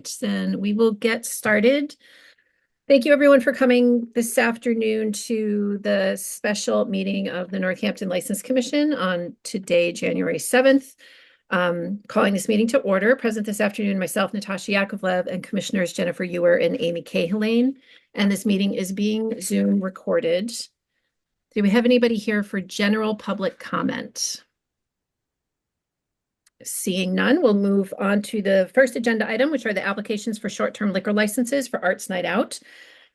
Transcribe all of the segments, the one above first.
right, then we will get started. Thank you everyone for coming this afternoon to the special meeting of the Northampton License Commission on today, January 7th. Calling this meeting to order. Present this afternoon, myself, Natasha Yakovlev, and Commissioners Jennifer Ewer and Amy Cahalane. And this meeting is being Zoom recorded. Do we have anybody here for general public comment? Seeing none, we'll move on to the first agenda item, which are the applications for short-term liquor licenses for Arts Night Out.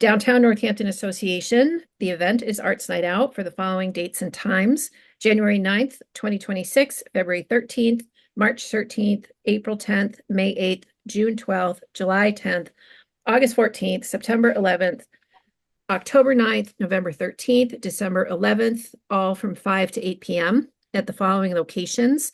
Downtown Northampton Association. The event is Arts Night Out for the following dates and times: January 9th, 2026, February 13th, March 13th, April 10th, May 8th, June 12th, July 10th, August 14th, September 11th, October 9th, November 13th, December 11th, all from 5 to 8 p.m. at the following locations: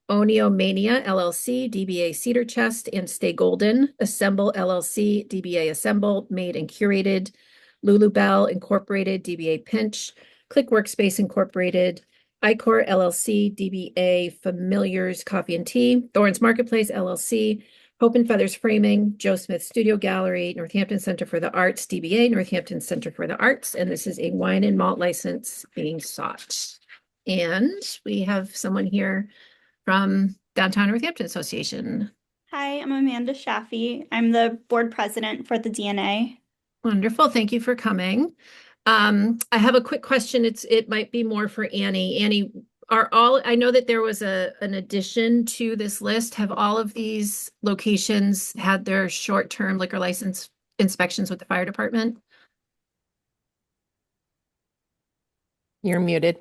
Oneo Mania LLC, DBA Cedar Chest, and Stay Golden, Assemble LLC, DBA Assemble, Made and Curated, Lulu Bell Incorporated, DBA Pinch, Click Workspace Incorporated, Icor LLC, DBA Familiars Coffee and Tea, Thorns Marketplace LLC, Hope and Feathers Framing, Joe Smith Studio Gallery, Northampton Center for the Arts, DBA Northampton Center for the Arts, and this is a wine and malt license being sought. And we have someone here from Downtown Northampton Association. Hi, I'm Amanda Shaffey. I'm the board president for the DNA. Wonderful. Thank you for coming. I have a quick question. It might be more for Annie. Annie, I know that there was an addition to this list. Have all of these locations had their short-term liquor license inspections with the fire department? You're muted.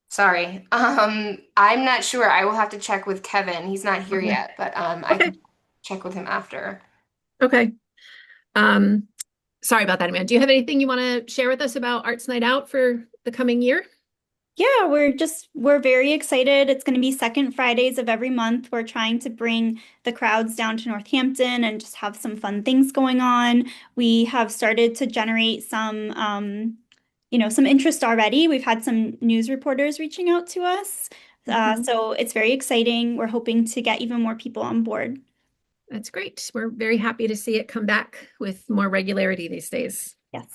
Sorry. I'm not sure. I will have to check with Kevin. He's not here yet, but I can check with him after. Okay. Sorry about that, Amanda. Do you have anything you want to share with us about Arts Night Out for the coming year? Yeah, we're very excited. It's going to be second Fridays of every month. We're trying to bring the crowds down to Northampton and just have some fun things going on. We have started to generate some interest already. We've had some news reporters reaching out to us. So it's very exciting. We're hoping to get even more people on board. That's great. We're very happy to see it come back with more regularity these days. Yes.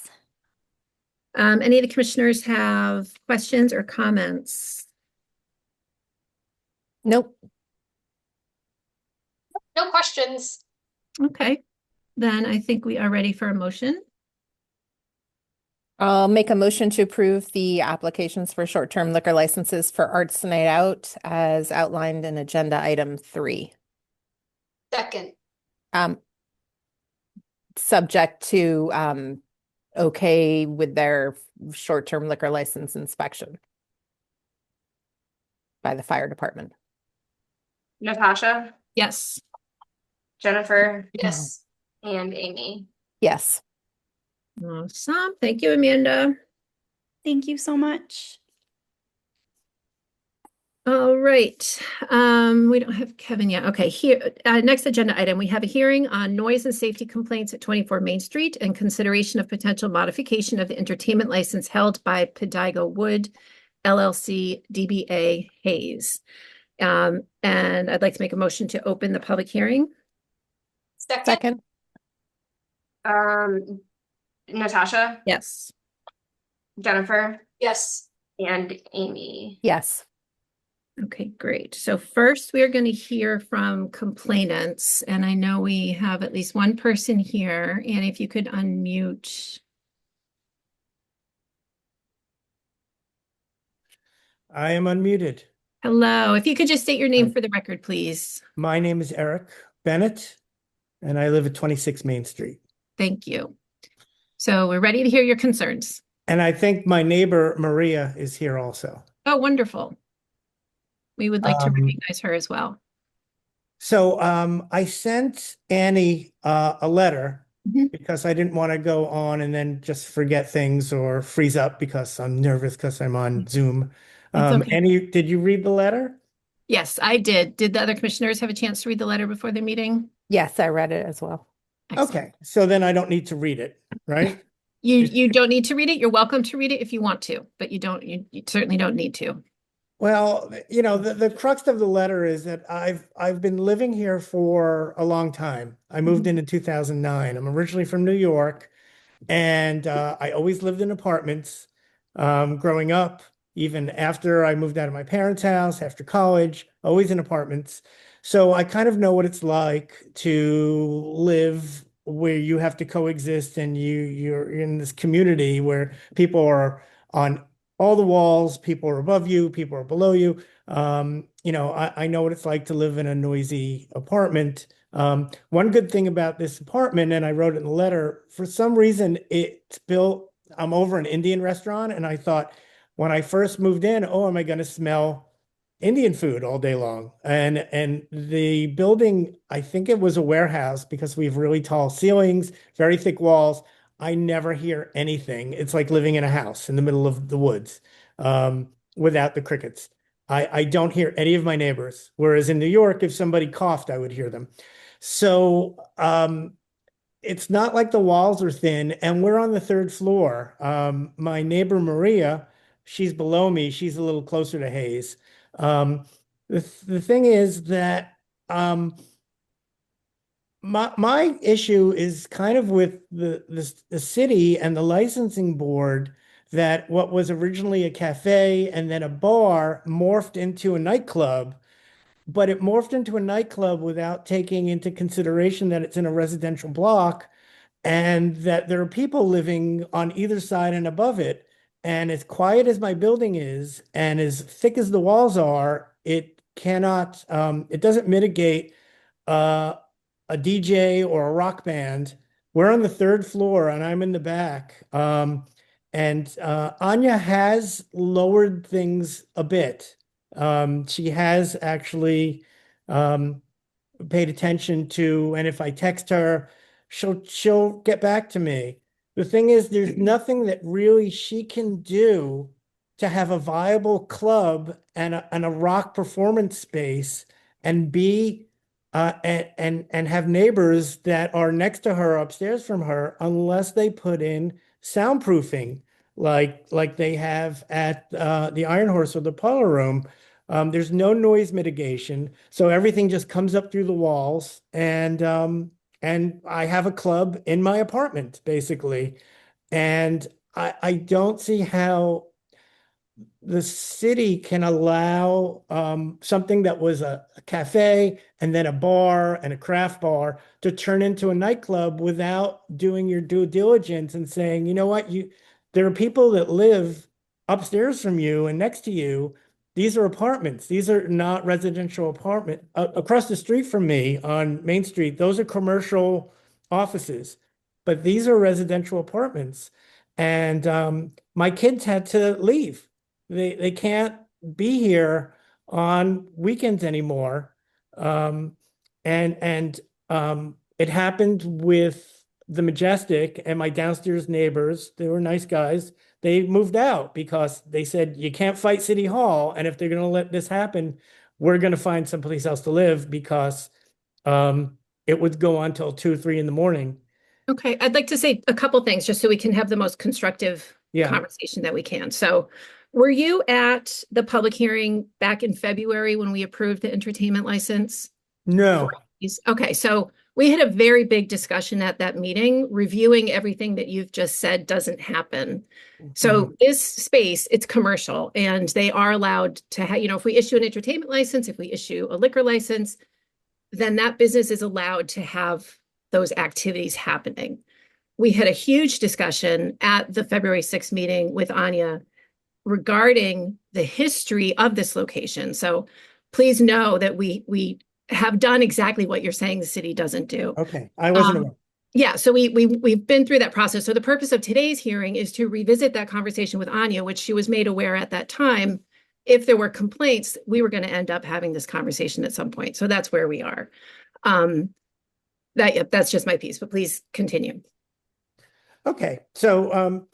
Any of the commissioners have questions or comments? Nope. No questions. Okay. Then I think we are ready for a motion. I'll make a motion to approve the applications for short-term liquor licenses for Arts Night Out as outlined in agenda item 3. Second. Subject to okay with their short-term liquor license inspection by the fire department. Natasha? Yes. Jennifer? Yes. And Amy? Yes. Awesome. Thank you, Amanda. Thank you so much. All right. We don't have Kevin yet. Okay, here, next agenda item, we have a hearing on noise and safety complaints at 24 Main Street and consideration of potential modification of the entertainment license held by Pedigo Wood LLC DBA Hayes. And I'd like to make a motion to open the public hearing. Second. Natasha? Yes. Jennifer? Yes. And Amy? Yes. Okay, great. So first we are going to hear from complainants, and I know we have at least one person here. And if you could unmute. I am unmuted. Hello. If you could just state your name for the record, please. My name is Eric Bennett, and I live at 26 Main Street. Thank you. So we're ready to hear your concerns. And I think my neighbor, Maria, is here also. Oh, wonderful. We would like to recognize her as well. So I sent Annie a letter because I didn't want to go on and then just forget things or freeze up because I'm nervous because I'm on Zoom. Okay. Annie, did you read the letter? Yes, I did. Did the other commissioners have a chance to read the letter before the meeting? Yes, I read it as well. Excellent. Okay, so then I don't need to read it, right? You don't need to read it. You're welcome to read it if you want to, but you certainly don't need to. Well, the crux of the letter is that I've been living here for a long time. I moved in 2009. I'm originally from New York, and I always lived in apartments growing up, even after I moved out of my parents' house, after college, always in apartments. So I kind of know what it's like to live where you have to coexist and you're in this community where people are on all the walls, people are above you, people are below you. I know what it's like to live in a noisy apartment. One good thing about this apartment, and I wrote it in the letter, for some reason it's built, I'm over an Indian restaurant, and I thought when I first moved in, oh, am I going to smell Indian food all day long? And the building, I think it was a warehouse because we have really tall ceilings, very thick walls. I never hear anything. It's like living in a house in the middle of the woods, without the crickets. I don't hear any of my neighbors. Whereas in New York, if somebody coughed, I would hear them. So it's not like the walls are thin, and we're on the third floor. My neighbor Maria, she's below me. She's a little closer to Hayes. The thing is that my issue is kind of with the city and the licensing board, that what was originally a cafe and then a bar morphed into a nightclub, but it morphed into a nightclub without taking into consideration that it's in a residential block and that there are people living on either side and above it. And as quiet as my building is, and as thick as the walls are, it doesn't mitigate uh, a DJ or a rock band. We're on the third floor and I'm in the back. And Anya has lowered things a bit. She has actually paid attention to, and if I text her, she'll get back to me. The thing is, there's nothing that really she can do to have a viable club and a rock performance space and be and have neighbors that are next to her upstairs from her, unless they put in soundproofing like they have at the Iron Horse or the Parlor Room. There's no noise mitigation, so everything just comes up through the walls, and I have a club in my apartment basically, and I don't see how the city can allow something that was a cafe and then a bar and a craft bar to turn into a nightclub without doing your due diligence and saying, you know what, there are people that live upstairs from you and next to you. These are apartments. These are not residential apartment. Across the street from me on Main Street, those are commercial offices, but these are residential apartments. And my kids had to leave. They can't be here on weekends anymore. Um, and it happened with the Majestic and my downstairs neighbors. They were nice guys. They moved out because they said you can't fight City Hall, and if they're going to let this happen, we're going to find someplace else to live, because it would go on till 2 or 3 in the morning. Okay, I'd like to say a couple things just so we can have the most constructive Yeah. conversation that we can. So, were you at the public hearing back in February when we approved the entertainment license? No. Okay, so we had a very big discussion at that meeting, reviewing everything that you've just said doesn't happen. So this space, it's commercial, and they are allowed to have, if we issue an entertainment license, if we issue a liquor license, then that business is allowed to have those activities happening. We had a huge discussion at the February 6th meeting with Anya regarding the history of this location. So please know that we have done exactly what you're saying the city doesn't do. Okay, I wasn't aware. Yeah, so we've been through that process. So the purpose of today's hearing is to revisit that conversation with Anya, which she was made aware at that time. If there were complaints, we were going to end up having this conversation at some point. So that's where we are. That's just my piece, but please continue. Okay, so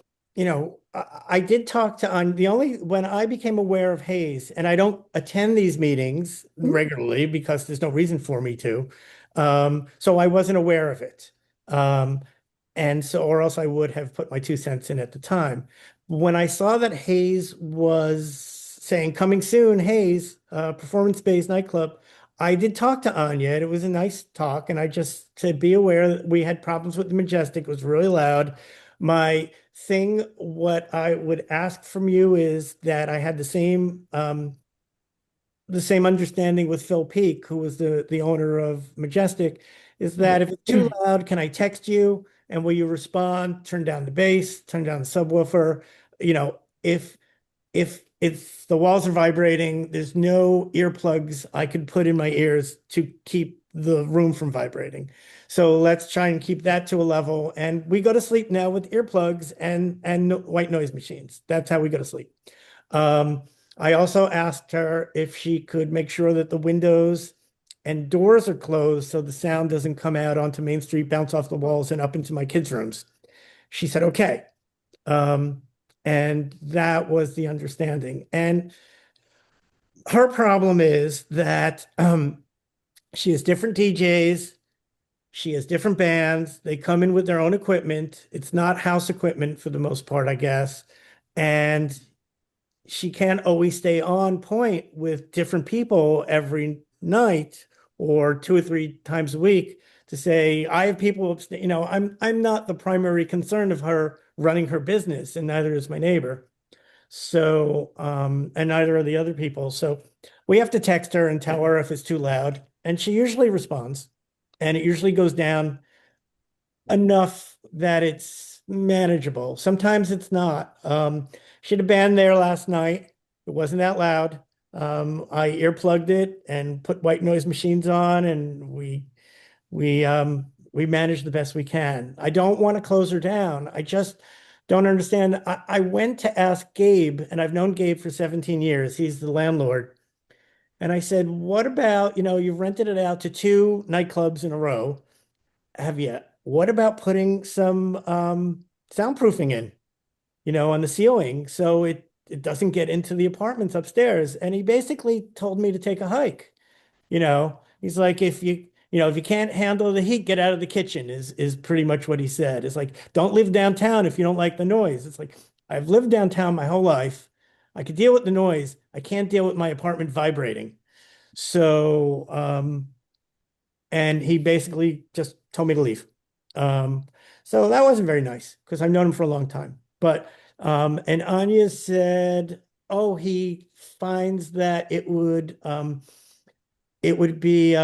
I did talk to when I became aware of Hayes, and I don't attend these meetings regularly because there's no reason for me to. So I wasn't aware of it. And so, or else I would have put my 2 cents in at the time. When I saw that Hayes was saying coming soon, Hayes, performance-based nightclub. I did talk to Anya, and it was a nice talk, and I just said, be aware that we had problems with the Majestic. It was really loud. My thing, what I would ask from you is that I had the same understanding with Phil Peak, who was the owner of Majestic, is that if it's too loud, can I text you and will you respond? Turn down the bass, turn down the subwoofer. You know, if it's the walls are vibrating, there's no earplugs I could put in my ears to keep the room from vibrating. So let's try and keep that to a level. And we go to sleep now with earplugs and white noise machines. That's how we go to sleep. I also asked her if she could make sure that the windows and doors are closed so the sound doesn't come out onto Main Street, bounce off the walls and up into my kids' rooms. She said, okay. And that was the understanding. And her problem is that she has different DJs. She has different bands. They come in with their own equipment. It's not house equipment for the most part, I guess. And she can't always stay on point with different people every night or 2 or 3 times a week to say, I have people, you know, I'm not the primary concern of her running her business, and neither is my neighbor. So, and neither are the other people. So we have to text her and tell her if it's too loud. And she usually responds, and it usually goes down enough that it's manageable. Sometimes it's not. She had a band there last night. It wasn't that loud. I earplugged it and put white noise machines on, and we managed the best we can. I don't want to close her down. I just don't understand. I went to ask Gabe, and I've known Gabe for 17 years. He's the landlord. And I said, what about, you know, you've rented it out to 2 nightclubs in a row. Have you? What about putting some soundproofing in, you know, on the ceiling so it doesn't get into the apartments upstairs? And he basically told me to take a hike. You know, he's like, if you can't handle the heat, get out of the kitchen is pretty much what he said. It's like, don't live downtown if you don't like the noise. It's like, I've lived downtown my whole life. I could deal with the noise. I can't deal with my apartment vibrating. So, and he basically just told me to leave. So that wasn't very nice because I've known him for a long time. But and Anya said, oh, he finds that it would be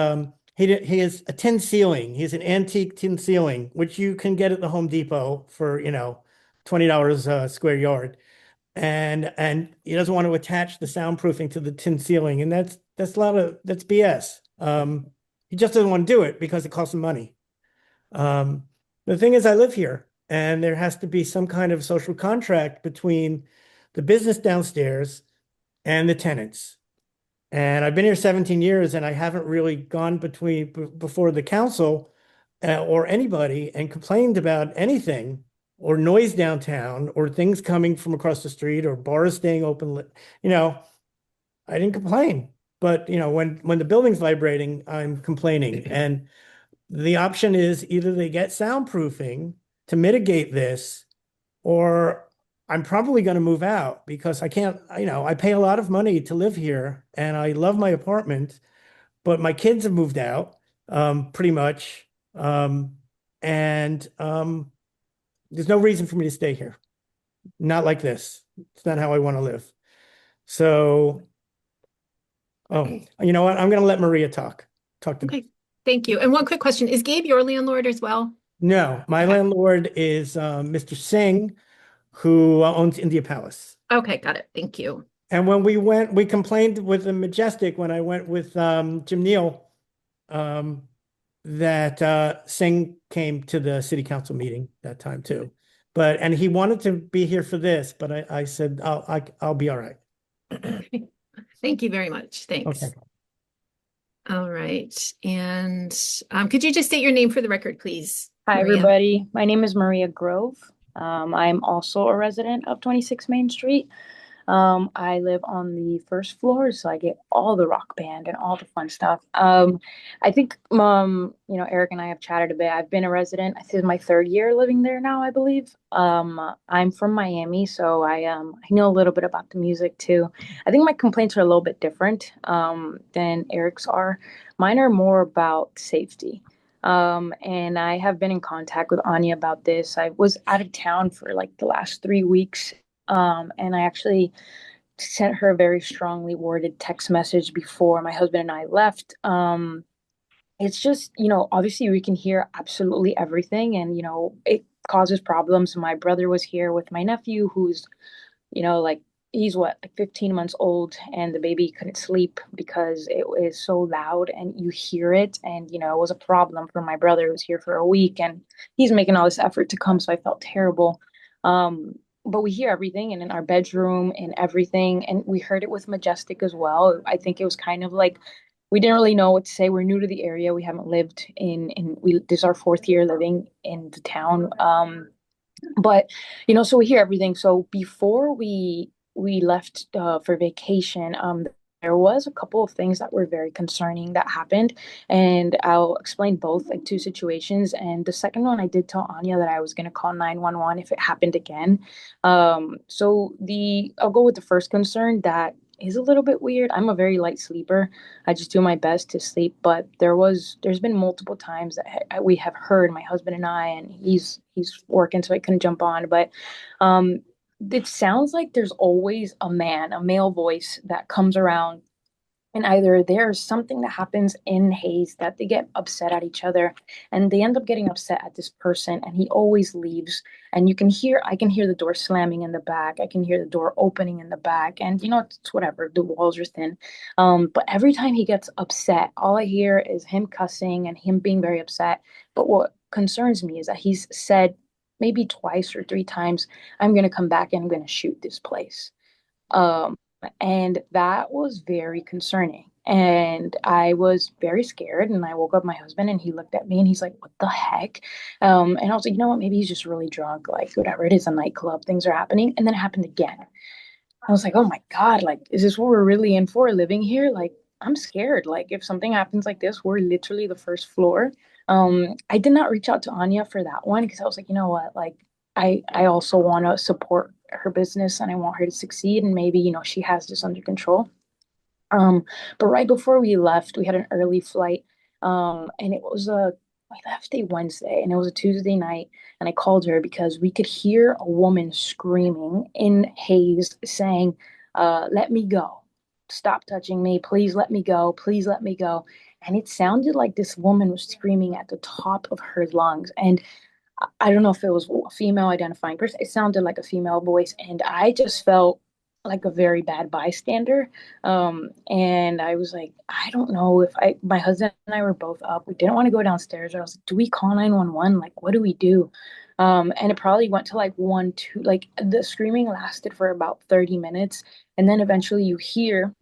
he has a tin ceiling. He has an antique tin ceiling, which you can get at the Home Depot for, you know, $20 a square yard. And he doesn't want to attach the soundproofing to the tin ceiling, and that's that's BS. He just doesn't want to do it because it costs him money. The thing is, I live here, and there has to be some kind of social contract between the business downstairs and the tenants. And I've been here 17 years, and I haven't really gone before the council or anybody and complained about anything or noise downtown or things coming from across the street or bars staying open. You know, I didn't complain. But, you know, when the building's vibrating, I'm complaining. And the option is either they get soundproofing to mitigate this, or I'm probably going to move out because I can't, you know, I pay a lot of money to live here and I love my apartment, but my kids have moved out, pretty much. And there's no reason for me to stay here. Not like this. It's not how I want to live. So, oh, you know what? I'm going to let Maria talk. Talk to me. Okay, thank you. And one quick question, is Gabe your landlord as well? No, my landlord is Mr. Singh, who owns India Palace. Okay, got it. Thank you. And when we complained with the Majestic when I went with Jim Neal, that Singh came to the city council meeting that time too. And he wanted to be here for this, but I said, I'll be all right. Thank you very much. Thanks. Okay. All right. And could you just state your name for the record, please? Hi, Maria? everybody. My name is Maria Grove. I'm also a resident of 26 Main Street. I live on the first floor, so I get all the rock band and all the fun stuff. I think, Eric and I have chatted a bit. I've been a resident. This is my third year living there now, I believe. I'm from Miami, so I know a little bit about the music too. I think my complaints are a little bit different than Eric's are. Mine are more about safety. And I have been in contact with Anya about this. I was out of town for like the last 3 weeks. And I actually sent her a very strongly worded text message before my husband and I left. It's just, obviously we can hear absolutely everything, and, it causes problems. My brother was here with my nephew, who's like he's what, like 15 months old, and the baby couldn't sleep because it was so loud and you hear it. And, it was a problem for my brother who was here for a week, and he's making all this effort to come. So I felt terrible. But we hear everything, and in our bedroom and everything. And we heard it with Majestic as well. I think it was kind of like we didn't really know what to say. We're new to the area. We haven't lived this is our fourth year living in the town. But so we hear everything. So before we left for vacation, there was a couple of things that were very concerning that happened, and I'll explain both, like two situations. And the second one, I did tell Anya that I was going to call 911 if it happened again. So the I'll go with the first concern that is a little bit weird. I'm a very light sleeper. I just do my best to sleep, but there's been multiple times that we have heard, my husband and I, and he's working, so I couldn't jump on, but um it sounds like there's always a male voice that comes around, and either there's something that happens in Hayes that they get upset at each other, and they end up getting upset at this person, and he always leaves. And I can hear the door slamming in the back. I can hear the door opening in the back. And it's whatever, the walls are thin. But every time he gets upset, all I hear is him cussing and him being very upset. But what concerns me is that he's said maybe twice or three times, I'm going to come back and I'm going to shoot this place. Um, and that was very concerning. And I was very scared. And I woke up my husband, and he looked at me and he's like, "What the heck?" And I was like, "You know what? Maybe he's just really drunk. Like, whatever, it is a nightclub. Things are happening." And then it happened again. I was like, "Oh my God, like, is this what we're really in for living here?" Like, I'm scared. Like, if something happens like this, we're literally the first floor. I did not reach out to Anya for that one because I was like, you know what? Like, I also want to support her business, and I want her to succeed. And maybe, she has this under control. Um, but right before we left, we had an early flight. And it was I left a Wednesday, and it was a Tuesday night. And I called her because we could hear a woman screaming in Hayes saying, "Let me go. Stop touching me. Please let me go. Please let me go." And it sounded like this woman was screaming at the top of her lungs. And I don't know if it was a female identifying person. It sounded like a female voice, and I just felt like a very bad bystander. And I was like, I don't know if my husband and I were both up. We didn't want to go downstairs. I was like, do we call 911? Like, what do we do? And it probably went to like one, two, like the screaming lasted for about 30 minutes. And then eventually you hear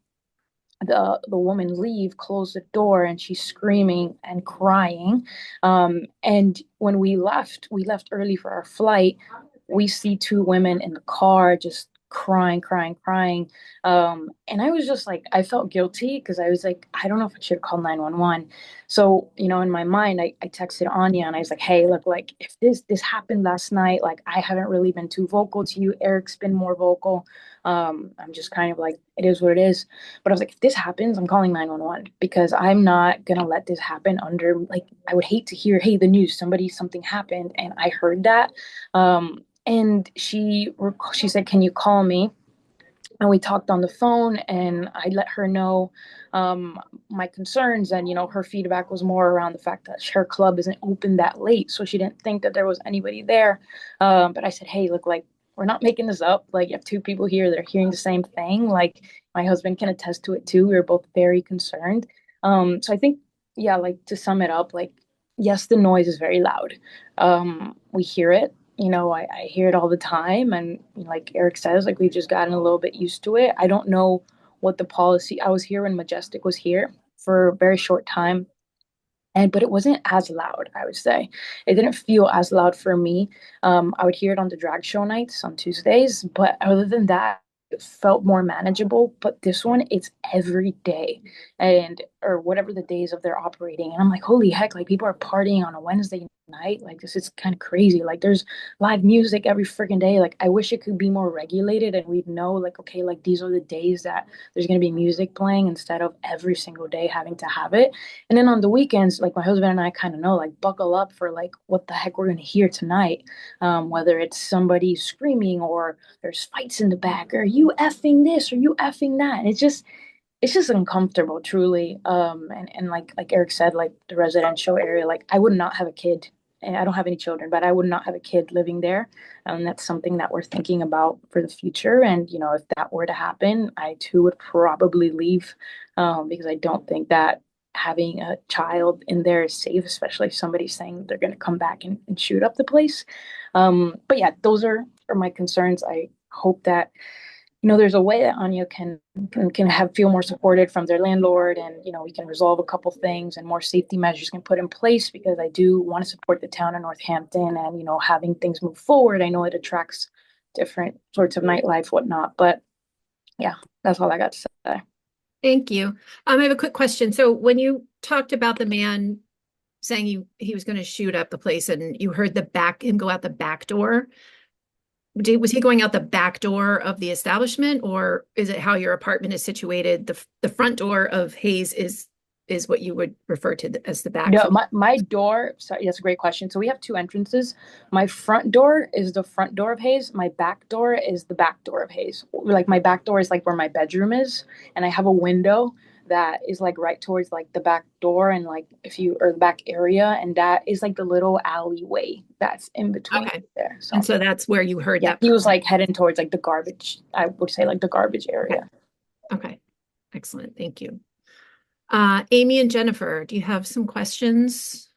the woman leave, close the door, and she's screaming and crying. And when we left early for our flight. We see two women in the car just crying, crying, crying. And I was just like, I felt guilty because I was like, I don't know if I should call 911. So, in my mind, I texted Anya and I was like, hey, look, like if this happened last night, like I haven't really been too vocal to you. Eric's been more vocal. I'm just kind of like, it is what it is. But I was like, if this happens, I'm calling 911 because I'm not gonna let this happen under, like, I would hate to hear, hey, the news, something happened and I heard that. And she said, "Can you call me?" And we talked on the phone, and I let her know my concerns. And her feedback was more around the fact that her club isn't open that late, so she didn't think that there was anybody there. But I said, hey, look, like, we're not making this up. Like, you have two people here that are hearing the same thing. Like, my husband can attest to it too. We were both very concerned. So I think, yeah, like, to sum it up, like, yes, the noise is very loud. We hear it. I hear it all the time. And like Eric says, like, we've just gotten a little bit used to it. I don't know what the policy. I was here when Majestic was here for a very short time. But it wasn't as loud, I would say. It didn't feel as loud for me. I would hear it on the drag show nights on Tuesdays. But other than that, felt more manageable. But this one, it's every day, and or whatever the days of they're operating. And I'm like, holy heck, like people are partying on a Wednesday night. Like this is kind of crazy. Like there's live music every freaking day. Like I wish it could be more regulated and we'd know like, okay, like these are the days that there's going to be music playing instead of every single day having to have it. And then on the weekends, like my husband and I kind of know, like buckle up for like what the heck we're going to hear tonight. Whether it's somebody screaming or there's fights in the back, or you effing this or you effing that. And it's just uncomfortable, truly. And like Eric said, like the residential area, like I would not have a kid. And I don't have any children, but I would not have a kid living there. And that's something that we're thinking about for the future. And if that were to happen, I too would probably leave, because I don't think that having a child in there is safe, especially if somebody's saying they're going to come back and shoot up the place. But yeah, those are my concerns. I hope that there's a way that Anya can have feel more supported from their landlord, and we can resolve a couple things and more safety measures can put in place, because I do want to support the town of Northampton and having things move forward. I know it attracts different sorts of nightlife, whatnot, but yeah, that's all I got to say. Thank you. I have a quick question. So when you talked about the man saying he was going to shoot up the place, and you heard him go out the back door, was he going out the back door of the establishment, or is it how your apartment is situated? The front door of Hayes is what you would refer to as the back. No, my door, sorry, that's a great question. So we have two entrances. My front door is the front door of Hayes. My back door is the back door of Hayes. Like my back door is like where my bedroom is, and I have a window that is like right towards like the back door, and like or the back area, and that is like the little alleyway that's in between there. And so that's where you heard that. He was like heading towards like the garbage, I would say like the garbage area. Okay. Excellent. Thank you. Amy and Jennifer, do you have some questions?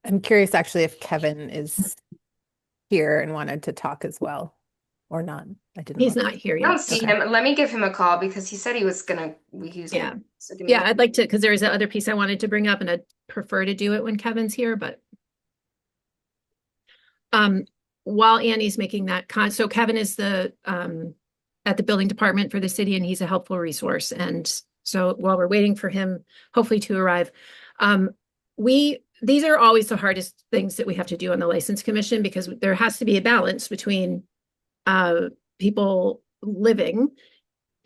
I'm curious actually if Kevin is here and wanted to talk as well or not. He's not here yet. I don't see him. Let me give him a call, because he said he was gonna. Yeah, I'd like to, because there is that other piece I wanted to bring up, and I'd prefer to do it when Kevin's here. But while Annie's making that so Kevin is the at the building department for the city, and he's a helpful resource. And so while we're waiting for him, hopefully to arrive, these are always the hardest things that we have to do on the License Commission, because there has to be a balance between people living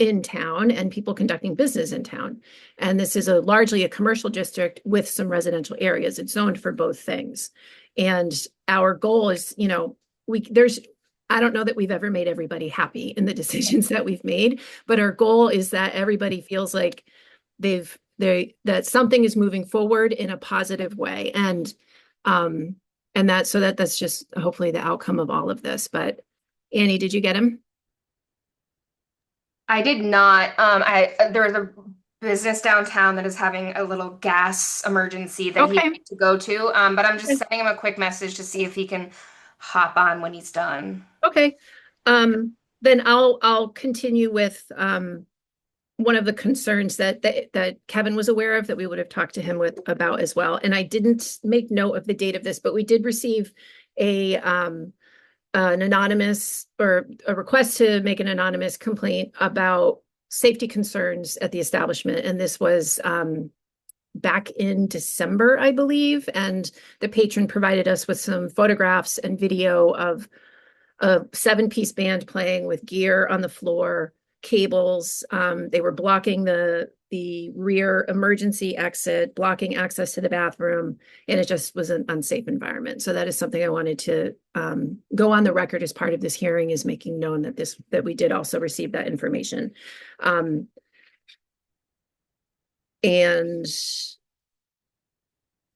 in town and people conducting business in town. And this is largely a commercial district with some residential areas. It's zoned for both things. And our goal is, I don't know that we've ever made everybody happy in the decisions that we've made, but our goal is that everybody feels like that something is moving forward in a positive way. And that's just hopefully the outcome of all of this. But Annie, did you get him? I did not. There's a business downtown that is having a little gas emergency that he had to go to. But I'm just sending him a quick message to see if he can hop on when he's done. Okay. Then I'll continue with one of the concerns that Kevin was aware of, that we would have talked to him about as well. And I didn't make note of the date of this, but we did receive an anonymous, or a request to make an anonymous complaint about safety concerns at the establishment. And this was back in December, I believe. And the patron provided us with some photographs and video of a 7-piece band playing with gear on the floor, cables. They were blocking the rear emergency exit, blocking access to the bathroom, and it just was an unsafe environment. So that is something I wanted to go on the record as part of this hearing, is making known that we did also receive that information. And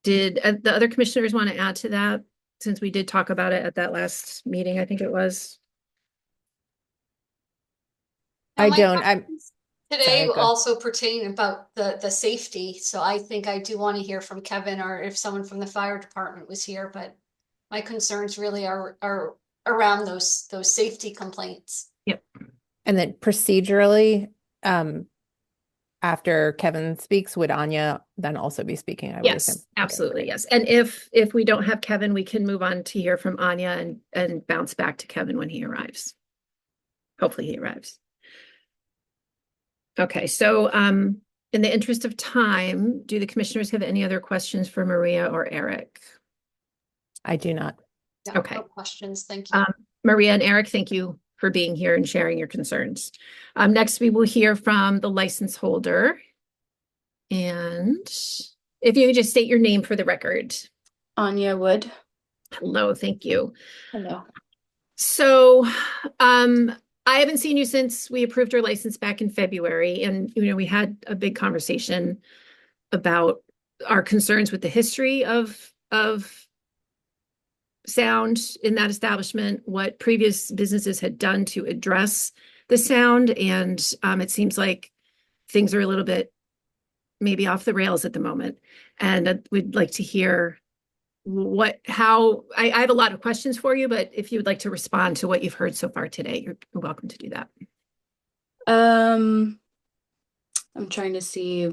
did the other commissioners want to add to that, since we did talk about it at that last meeting, I think it was? I don't. Today also pertain about the safety. So I think I do want to hear from Kevin, or if someone from the fire department was here, but my concerns really are around those safety complaints. Yep. And then procedurally, after Kevin speaks, would Anya then also be speaking, I would assume? Yes, absolutely, yes. And if we don't have Kevin, we can move on to hear from Anya and bounce back to Kevin when he arrives. Hopefully he arrives. Okay, so in the interest of time, do the commissioners have any other questions for Maria or Eric? I do not. Yeah, Okay. no questions. Thank you. Maria and Eric, thank you for being here and sharing your concerns. Next, we will hear from the license holder. And if you could just state your name for the record. Anya Wood. Hello, thank you. Hello. So, I haven't seen you since we approved your license back in February, and we had a big conversation about our concerns with the history of sound in that establishment, what previous businesses had done to address the sound, and it seems like things are a little bit maybe off the rails at the moment. And we'd like to hear how I have a lot of questions for you, but if you would like to respond to what you've heard so far today, you're welcome to do that. I'm trying to see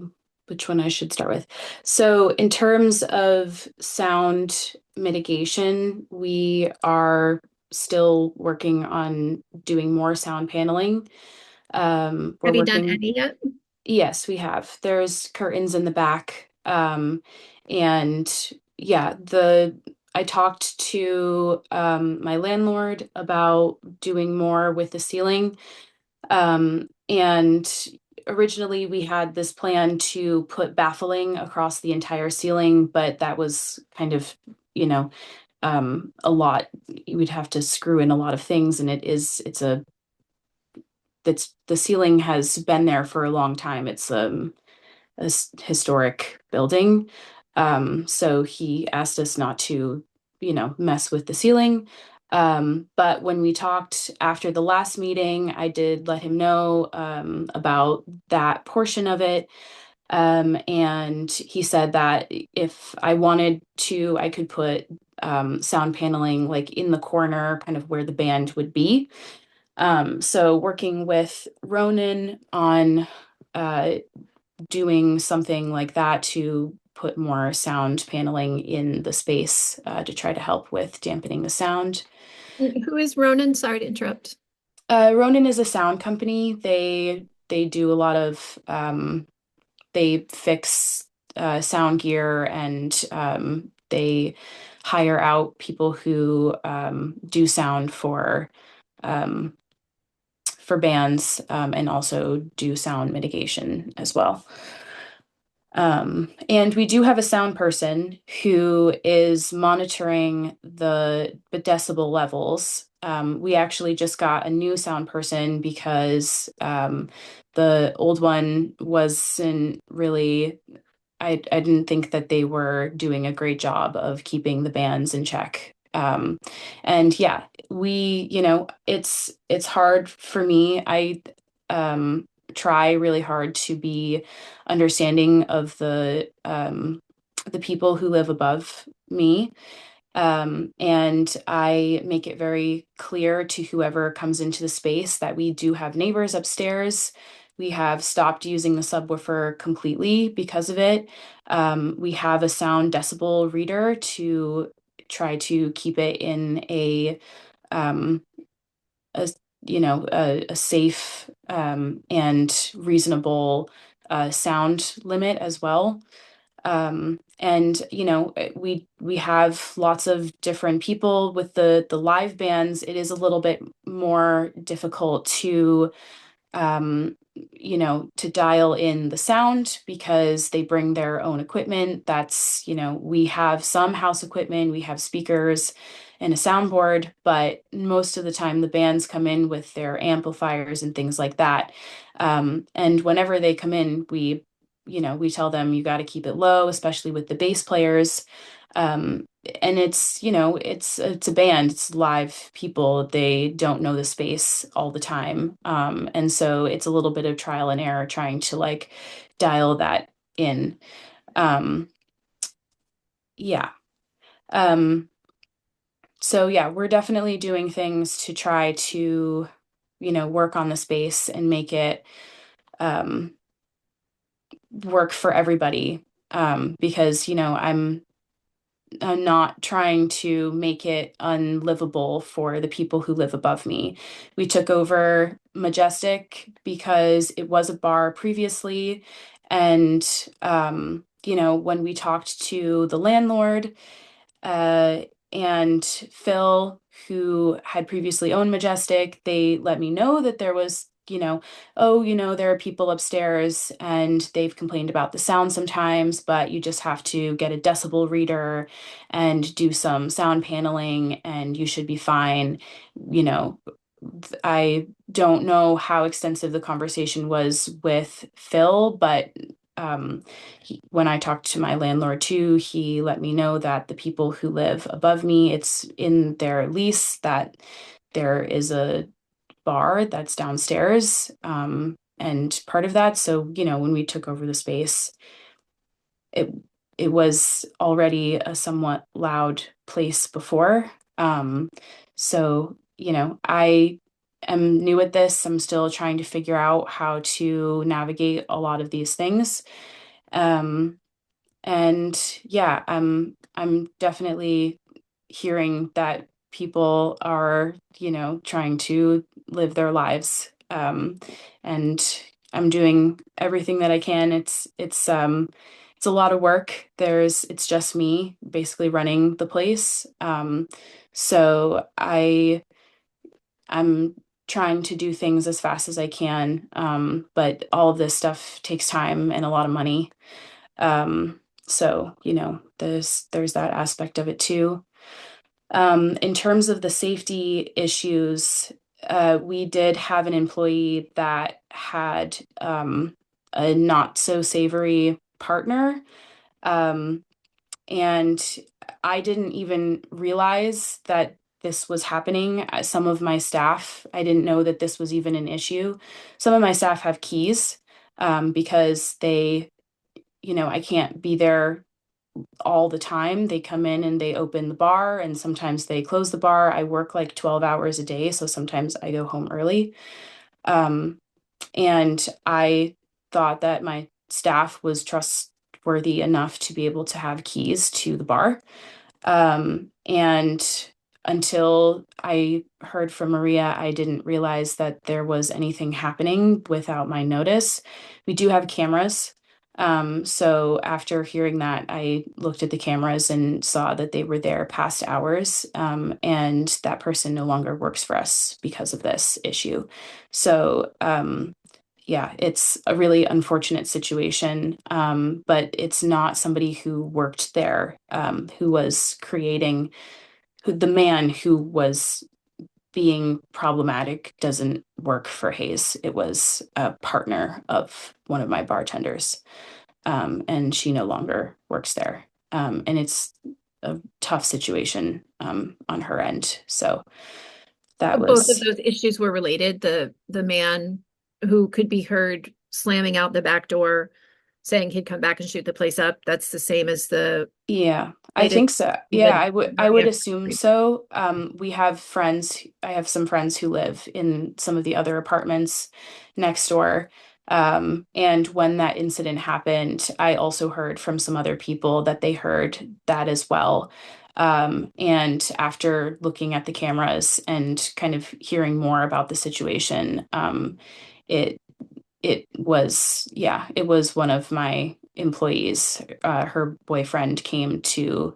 which one I should start with. So in terms of sound mitigation, we are still working on doing more sound paneling. Have you done any yet? Yes, we have. There's curtains in the back. And yeah, I talked to my landlord about doing more with the ceiling. And originally we had this plan to put baffling across the entire ceiling, but that was kind of, a lot. We'd have to screw in a lot of things, and the ceiling has been there for a long time. It's a historic building. So he asked us not to, mess with the ceiling. But when we talked after the last meeting, I did let him know about that portion of it. And he said that if I wanted to, I could put sound paneling like in the corner, kind of where the band would be. So working with Ronan on doing something like that to put more sound paneling in the space to try to help with dampening the sound. Who is Ronan? Sorry to interrupt. Ronan is a sound company. They do a lot of they fix sound gear, and they hire out people who do sound for bands, and also do sound mitigation as well. And we do have a sound person who is monitoring the decibel levels. We actually just got a new sound person because the old one wasn't really, I didn't think that they were doing a great job of keeping the bands in check. And yeah, it's hard for me. I try really hard to be understanding of the people who live above me. And I make it very clear to whoever comes into the space that we do have neighbors upstairs. We have stopped using the subwoofer completely because of it. We have a sound decibel reader to try to keep it in a safe and reasonable sound limit as well. And we have lots of different people with the live bands. It is a little bit more difficult to to dial in the sound because they bring their own equipment. That's, we have some house equipment, we have speakers and a soundboard, but most of the time the bands come in with their amplifiers and things like that. And whenever they come in, we tell them you got to keep it low, especially with the bass players. And it's a band, it's live people, they don't know the space all the time. And so it's a little bit of trial and error trying to like dial that in. Yeah. So yeah, we're definitely doing things to try to, work on the space and make it work for everybody. Because, I'm not trying to make it unlivable for the people who live above me. We took over Majestic because it was a bar previously. And, when we talked to the landlord, uh, and Phil, who had previously owned Majestic, they let me know that there was, oh, there are people upstairs and they've complained about the sound sometimes, but you just have to get a decibel reader and do some sound paneling and you should be fine. You know, I don't know how extensive the conversation was with Phil, but when I talked to my landlord too, he let me know that the people who live above me, it's in their lease that there is a bar that's downstairs, and part of that. So, when we took over the space, it it was already a somewhat loud place before. So, I am new at this. I'm still trying to figure out how to navigate a lot of these things. Um, and yeah, I'm definitely hearing that people are, trying to live their lives. And I'm doing everything that I can. It's a lot of work. It's just me basically running the place. So I'm trying to do things as fast as I can. But all of this stuff takes time and a lot of money. So, there's that aspect of it too. In terms of the safety issues, we did have an employee that had a not so savory partner. Um, and I didn't even realize that this was happening. Some of my staff, I didn't know that this was even an issue. Some of my staff have keys because I can't be there all the time. They come in and they open the bar, and sometimes they close the bar. I work like 12 hours a day, so sometimes I go home early. Um, and I thought that my staff was trustworthy enough to be able to have keys to the bar. And until I heard from Maria, I didn't realize that there was anything happening without my notice. We do have cameras. So after hearing that, I looked at the cameras and saw that they were there past hours, and that person no longer works for us because of this issue. So, yeah, it's a really unfortunate situation, but it's not somebody who worked there, who was the man who was being problematic doesn't work for Hayes. It was a partner of one of my bartenders, and she no longer works there. And it's a tough situation on her end. So that Both of was, those issues were related. The man who could be heard slamming out the back door, saying he'd come back and shoot the place up. That's the same as the yeah, I related think so. Yeah, the I would assume so. I have some friends who live in some of the other apartments next door. And when that incident happened, I also heard from some other people that they heard that as well. And after looking at the cameras and kind of hearing more about the situation, it it was one of my employees. Her boyfriend came to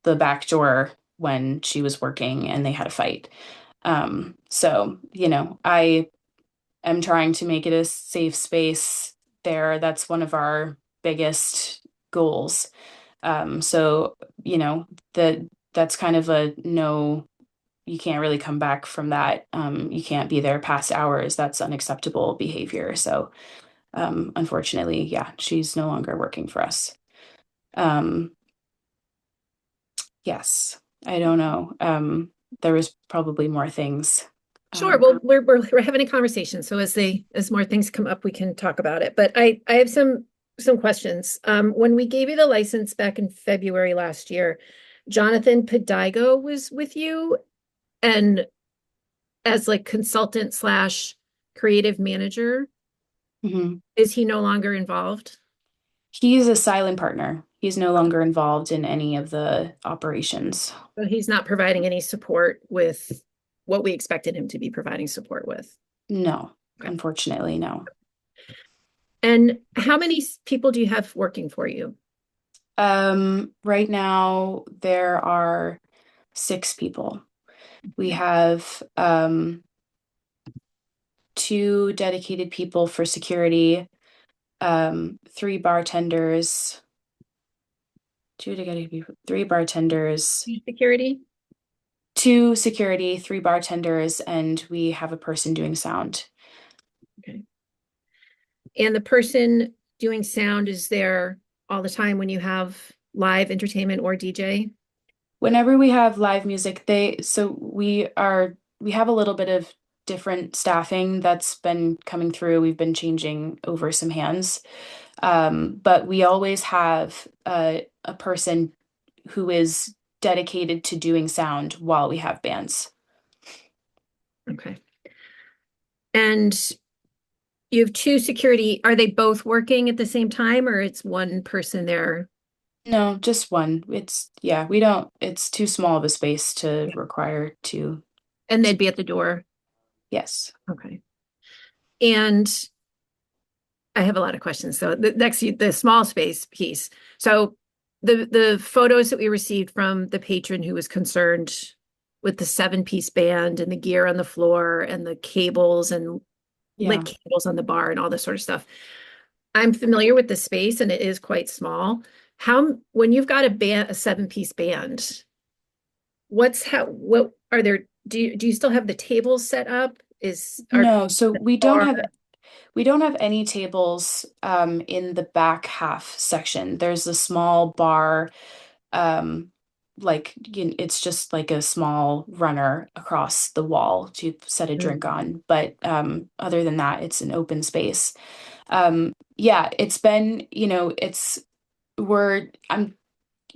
the back door when she was working and they had a fight. So, I am trying to make it a safe space there. That's one of our biggest goals. So, that's kind of a no, you can't really come back from that. You can't be there past hours. That's unacceptable behavior. So, unfortunately, yeah, she's no longer working for us. Um, yes, I don't know. There was probably more things. Sure. Well, we're having a conversation, so as more things come up, we can talk about it. But I have some questions. When we gave you the license back in February last year, Jonathan Padigo was with you, and as like consultant slash creative manager. Is he no longer involved? He's a silent partner. He's no longer involved in any of the operations. So he's not providing any support with what we expected him to be providing support with. No, Okay. unfortunately, no. And how many people do you have working for you? Right now there are 6 people. We have 2 dedicated people for security, 3 bartenders, 2 dedicated people, 3 bartenders, Security? 2 security, 3 bartenders, and we have a person doing sound. Okay. And the person doing sound is there all the time when you have live entertainment or DJ? Whenever we have live music, we have a little bit of different staffing that's been coming through. We've been changing over some hands. But we always have a person who is dedicated to doing sound while we have bands. Okay. And you have 2 security. Are they both working at the same time, or it's one person there? No, just one. It's too small of a space to require 2. And they'd be at the door? Yes. Okay. And I have a lot of questions. So the small space piece. So the photos that we received from the patron who was concerned with the 7-piece band and the gear on the floor and the cables and lit cables on the bar and all this sort of stuff. I'm familiar with the space and it is quite small. When you've got a 7-piece band, what are there, do you still have the tables set up? No, so we don't have any tables in the back half section. There's a small bar, it's just like a small runner across the wall to set a drink on. But other than that, it's an open space. It's been,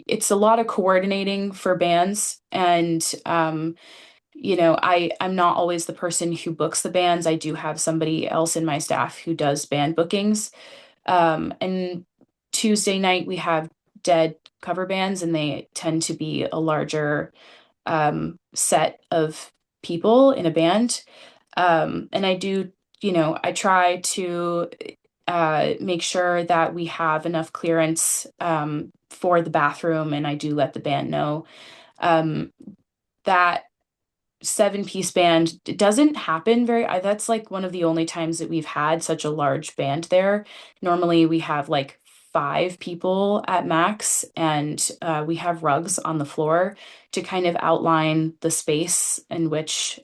it's a lot of coordinating for bands, and I'm not always the person who books the bands. I do have somebody else in my staff who does band bookings. And Tuesday night we have Dead cover bands, and they tend to be a larger set of people in a band. And I try to make sure that we have enough clearance for the bathroom, and I do let the band know. That 7-piece band, it doesn't happen that's like one of the only times that we've had such a large band there. Normally we have like 5 people at max, and we have rugs on the floor to kind of outline the space in which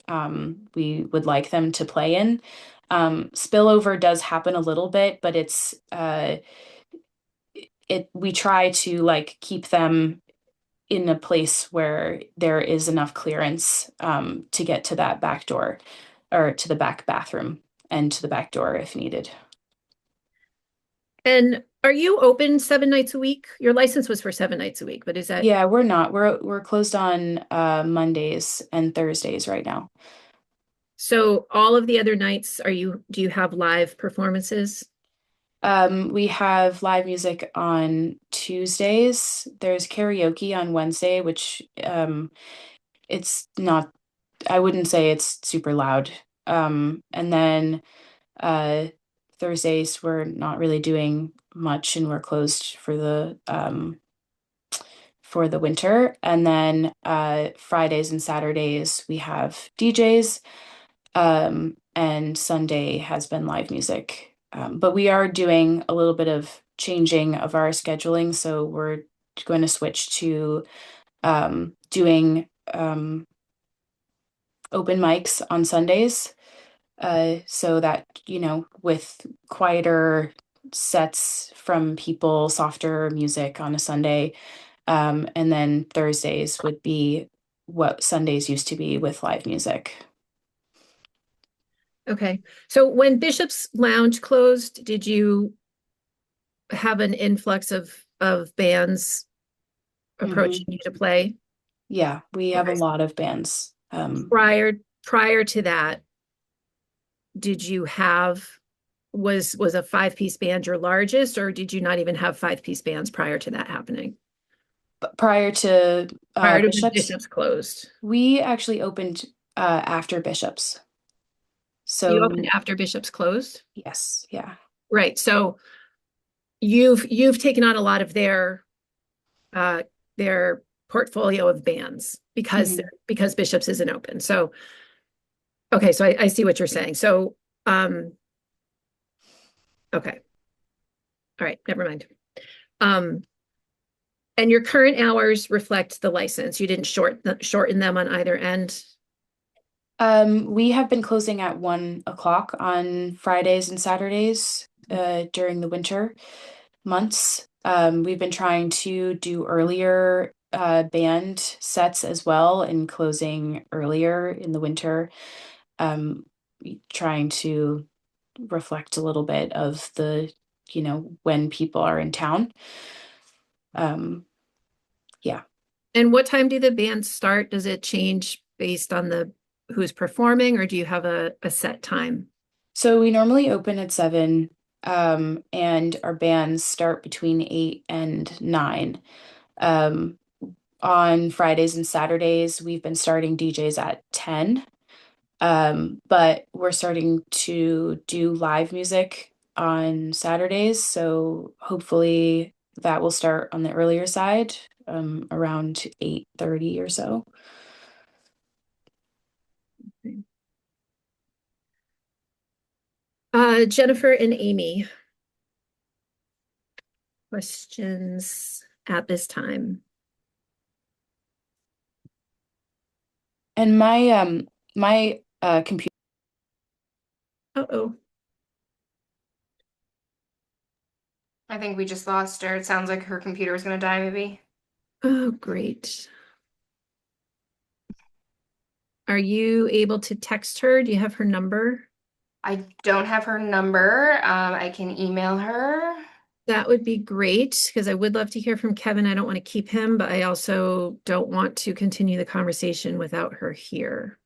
we would like them to play in. Spillover does happen a little bit, but we try to like keep them in a place where there is enough clearance to get to that back door, or to the back bathroom and to the back door if needed. And are you open 7 nights a week? Your license was for 7 nights a week, but is that? Yeah, we're not. We're closed on Mondays and Thursdays right now. So all of the other nights, do you have live performances? We have live music on Tuesdays. There's karaoke on Wednesday, which it's not, I wouldn't say it's super loud. And then Thursdays we're not really doing much, and we're closed for the winter. And then Fridays and Saturdays we have DJs. And Sunday has been live music. But we are doing a little bit of changing of our scheduling, so we're going to switch to doing open mics on Sundays, so that, with quieter sets from people, softer music on a Sunday. And then Thursdays would be what Sundays used to be with live music. Okay. So when Bishop's Lounge closed, did you have an influx of bands approaching you to play? Yeah, we have a lot of bands. Prior to that, did you have was a five-piece band your largest, or did you not even have five-piece bands prior to that happening? Prior to Prior to when Bishops, Bishops closed. we actually opened after Bishops. You So opened after Bishops closed? yes, yeah. Right. So you've taken on a lot of their portfolio of bands because Mhm. because Bishops isn't open. So okay, so I see what you're saying. So okay. All right, never mind. Um, and your current hours reflect the license. You didn't shorten them on either end. We have been closing at 1 o'clock on Fridays and Saturdays during the winter months. We've been trying to do earlier band sets as well and closing earlier in the winter, um, trying to reflect a little bit of the, when people are in town. Yeah. And what time do the bands start? Does it change based on the who's performing, or do you have a set time? So we normally open at 7, and our bands start between 8 and 9. Um, on Fridays and Saturdays, we've been starting DJs at 10. But we're starting to do live music on Saturdays, so hopefully that will start on the earlier side, around 8:30 or so. Jennifer and Amy, questions at this time? And my computer. Uh-oh. I think we just lost her. It sounds like her computer was going to die, maybe. Oh, great. Are you able to text her? Do you have her number? I don't have her number. I can email her. That would be great because I would love to hear from Kevin. I don't want to keep him, but I also don't want to continue the conversation without her here.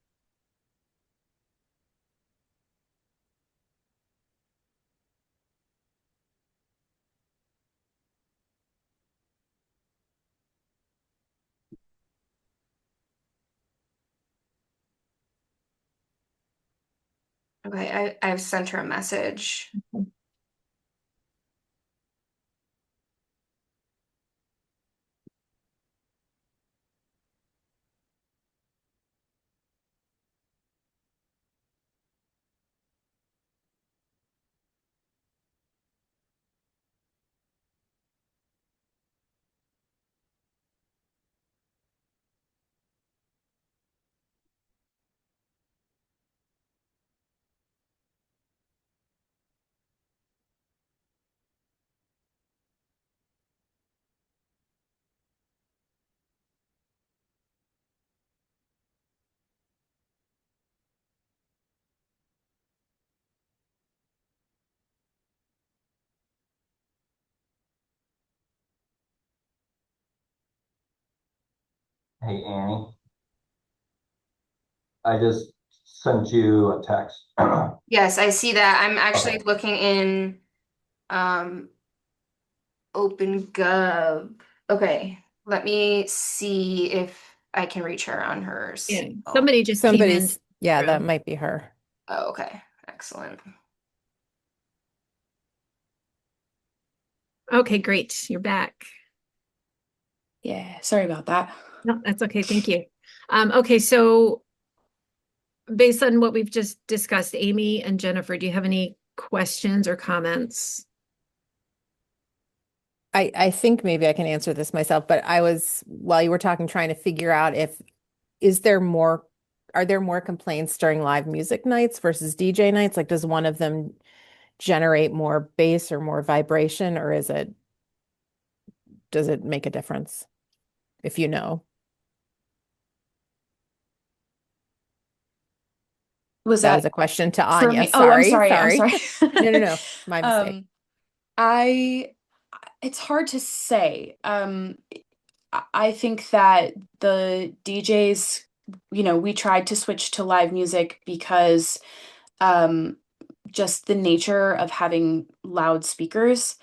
Okay, I've sent her a message. Hey, Annie. I just sent you a text. Yes, I see that. I'm actually Okay. looking in um OpenGov. Okay, let me see if I can reach her on hers. Yeah, Oh, somebody just came in. Yeah, that might be her. oh, okay. Excellent. Okay, great. You're back. Yeah, sorry about that. No, that's okay. Thank you. Okay, so based on what we've just discussed, Amy and Jennifer, do you have any questions or comments? I think maybe I can answer this myself, but I was, while you were talking, trying to figure out is there more, are there more complaints during live music nights versus DJ nights? Like, does one of them generate more bass or more vibration, or does it make a difference? If you know. Was That was that a question to for Anya. me? Oh, I'm Sorry, sorry. I'm sorry. sorry. No. My mistake. I it's hard to say. I think that the DJs, we tried to switch to live music because um just the nature of having loud speakers,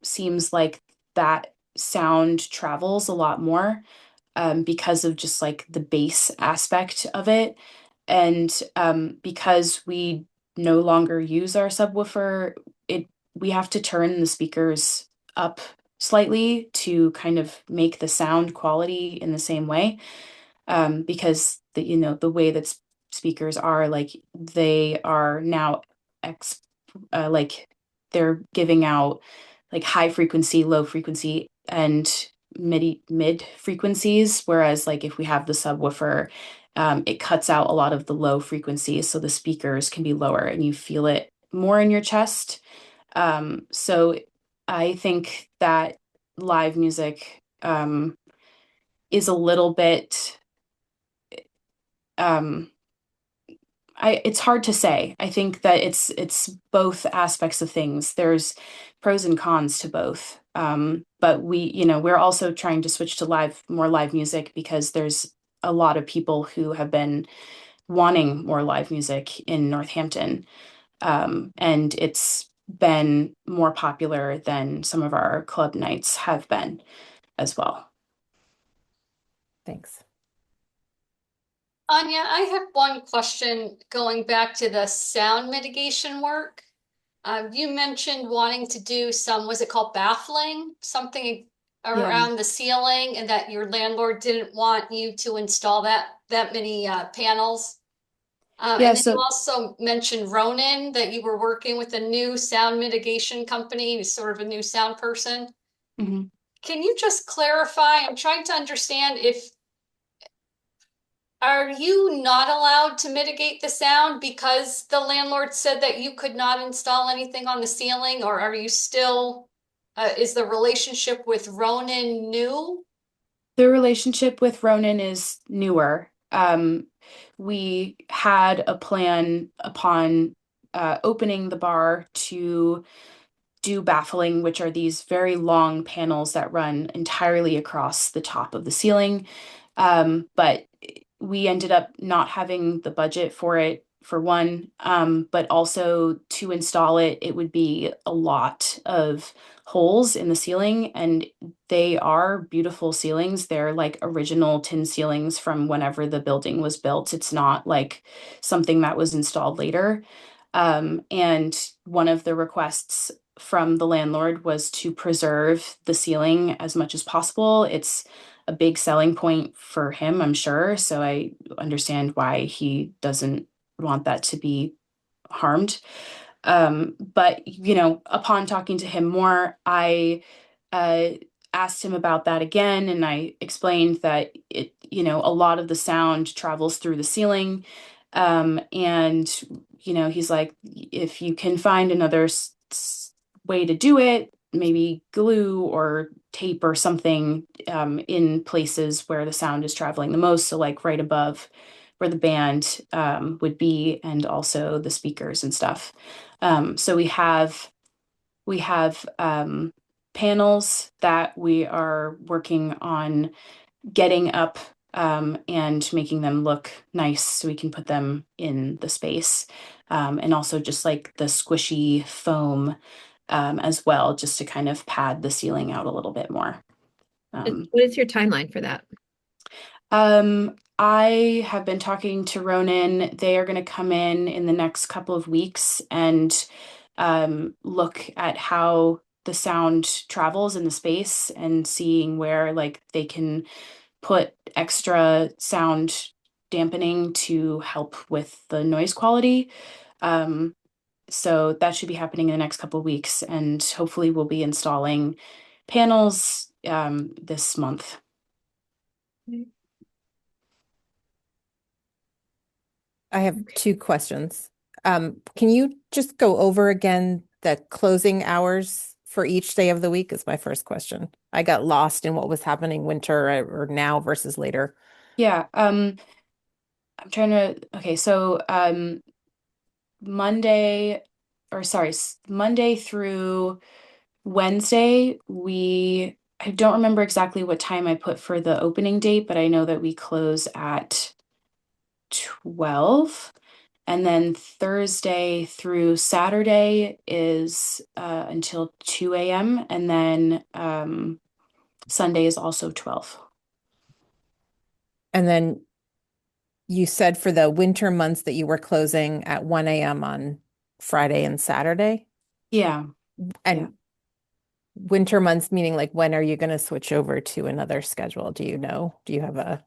seems like that sound travels a lot more, because of just like the bass aspect of it. And because we no longer use our subwoofer, it we have to turn the speakers up slightly to kind of make the sound quality in the same way. Because the way that speakers are, like they are now ex like they're giving out like high frequency, low frequency, and mid frequencies, whereas like if we have the subwoofer, it cuts out a lot of the low frequencies, so the speakers can be lower and you feel it more in your chest. So I think that live music is a little bit um, it's hard to say. I think that it's both aspects of things. There's pros and cons to both. But we're also trying to switch to more live music because there's a lot of people who have been wanting more live music in Northampton. And it's been more popular than some of our club nights have been as well. Thanks. Anya, I have one question going back to the sound mitigation work. You mentioned wanting to do some, was it called baffling? Something around the ceiling, and that your landlord didn't want you to install that many panels. Yeah, and then you also mentioned Ronan, that you were working with a new sound mitigation company, who's sort of a new sound person. Mhm. Can you just clarify? I'm trying to understand if are you not allowed to mitigate the sound because the landlord said that you could not install anything on the ceiling, or are you still, is the relationship with Ronan new? The relationship with Ronan is newer. We had a plan upon opening the bar to do baffling, which are these very long panels that run entirely across the top of the ceiling. But we ended up not having the budget for it, for one, but also to install it, it would be a lot of holes in the ceiling, and they are beautiful ceilings. They're like original tin ceilings from whenever the building was built. It's not like something that was installed later. And one of the requests from the landlord was to preserve the ceiling as much as possible. It's a big selling point for him, I'm sure. So I understand why he doesn't want that to be harmed. But upon talking to him more, I uh, asked him about that again, and I explained that a lot of the sound travels through the ceiling. And he's like, if you can find another way to do it, maybe glue or tape or something in places where the sound is traveling the most. So like right above where the band would be, and also the speakers and stuff. So we have panels that we are working on getting up, and making them look nice so we can put them in the space. And also just like the squishy foam as well, just to kind of pad the ceiling out a little bit more. What is your timeline for that? I have been talking to Ronan. They are going to come in the next couple of weeks and look at how the sound travels in the space and seeing where like they can put extra sound dampening to help with the noise quality. So that should be happening in the next couple of weeks, and hopefully we'll be installing panels this month. I have two questions. Can you just go over again the closing hours for each day of the week is my first question. I got lost in what was happening winter or now versus later. Yeah. I'm trying to, okay, so Monday, or sorry, Monday through Wednesday, I don't remember exactly what time I put for the opening date, but I know that we close at 12. And then Thursday through Saturday is until 2 a.m. And then Sunday is also 12. And then you said for the winter months that you were closing at 1 a.m. on Friday and Saturday? Yeah. And Yeah. winter months meaning like when are you going to switch over to another schedule? Do you know? Do you have a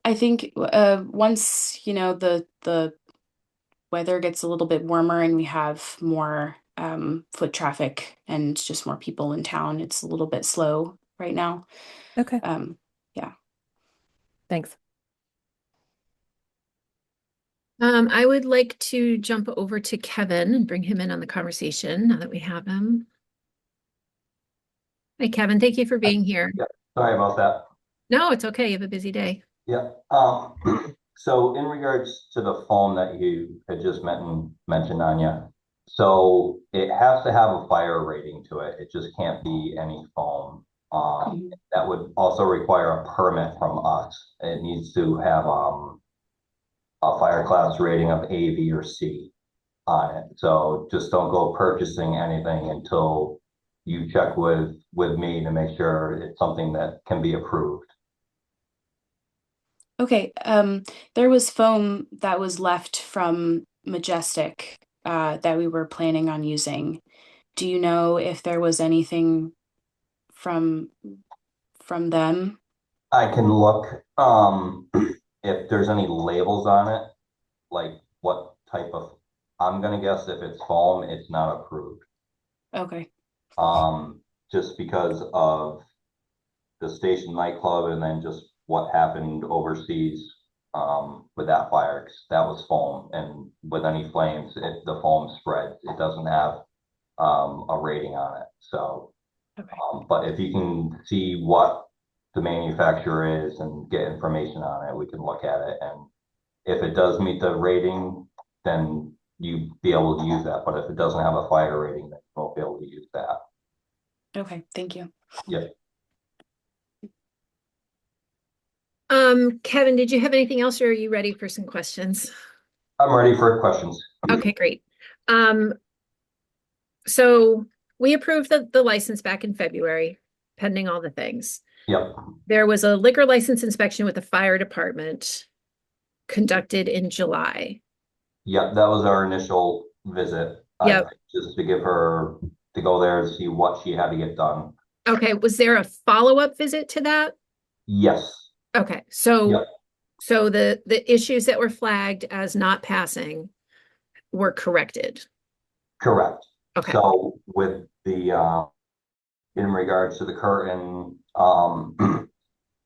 I think once, the weather gets a little bit warmer and we have more foot traffic and just more people in town, it's a little bit slow right now. Okay. Yeah. Thanks. I would like to jump over to Kevin and bring him in on the conversation now that we have him. Hi, Kevin. Thank you for being here. Yeah, sorry about that. No, it's okay. You have a busy day. Yeah. So in regards to the foam that you had just mentioned, Anya, so it has to have a fire rating to it. It just can't be any foam. That would also require a permit from us. It needs to have a fire class rating of A, B, or C on it. So just don't go purchasing anything until you check with me to make sure it's something that can be approved. Okay. There was foam that was left from Majestic that we were planning on using. Do you know if there was anything from them? I can look if there's any labels on it, like what type of, I'm gonna guess if it's foam, it's not approved. Okay. Just because of the station nightclub and then just what happened overseas with that fire, 'cause that was foam, and with any flames, the foam spreads. It doesn't have a rating on it. So, Okay. but if you can see what the manufacturer is and get information on it, we can look at it. And if it does meet the rating, then you be able to use that. But if it doesn't have a fire rating, then you won't be able to use that. Okay. Thank you. Yeah. Kevin, did you have anything else or are you ready for some questions? I'm ready for questions. Okay, great. So we approved the license back in February, pending all the things. Yep. There was a liquor license inspection with the fire department conducted in July. Yep, that was our initial visit. Yep. Just to give her to go there and see what she had to get done. Okay, was there a follow-up visit to that? Yes. Okay, so Yep. so the issues that were flagged as not passing were corrected. Correct. Okay. So with the in regards to the curtain,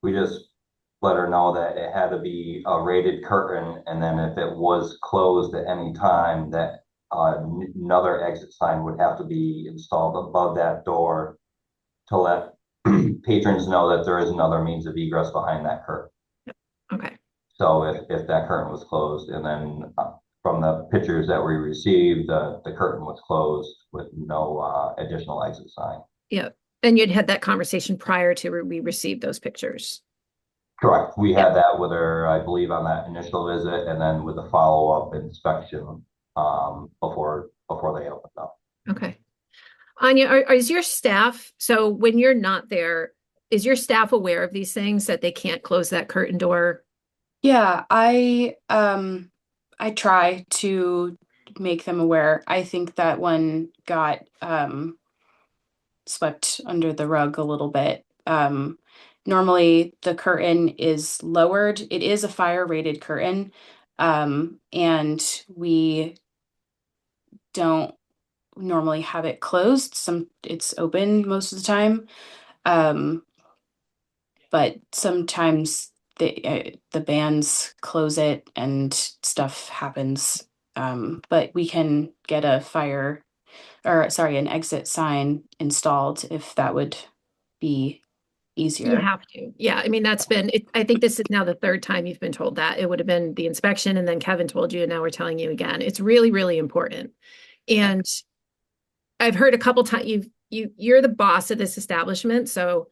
we just let her know that it had to be a rated curtain, and then if it was closed at any time, that another exit sign would have to be installed above that door to let patrons know that there is another means of egress behind that curtain. Okay. So if that curtain was closed, and then from the pictures that we received, the curtain was closed with no additional exit sign. Yeah. And you'd had that conversation prior to we received those pictures. Correct. We had that with her, I believe, on that initial visit, and then with the follow-up inspection before they opened up. Okay. Anya, is your staff, so when you're not there, is your staff aware of these things that they can't close that curtain door? Yeah, I try to make them aware. I think that one got swept under the rug a little bit. Normally the curtain is lowered. It is a fire rated curtain. And we don't normally have it closed. It's open most of the time. But sometimes the bands close it and stuff happens. But we can get an exit sign installed if that would be easier. You have to. Yeah. I mean, that's been, I think this is now the third time you've been told that. It would have been the inspection and then Kevin told you and now we're telling you again. It's really, really important. And I've heard a couple times you're the boss of this establishment. So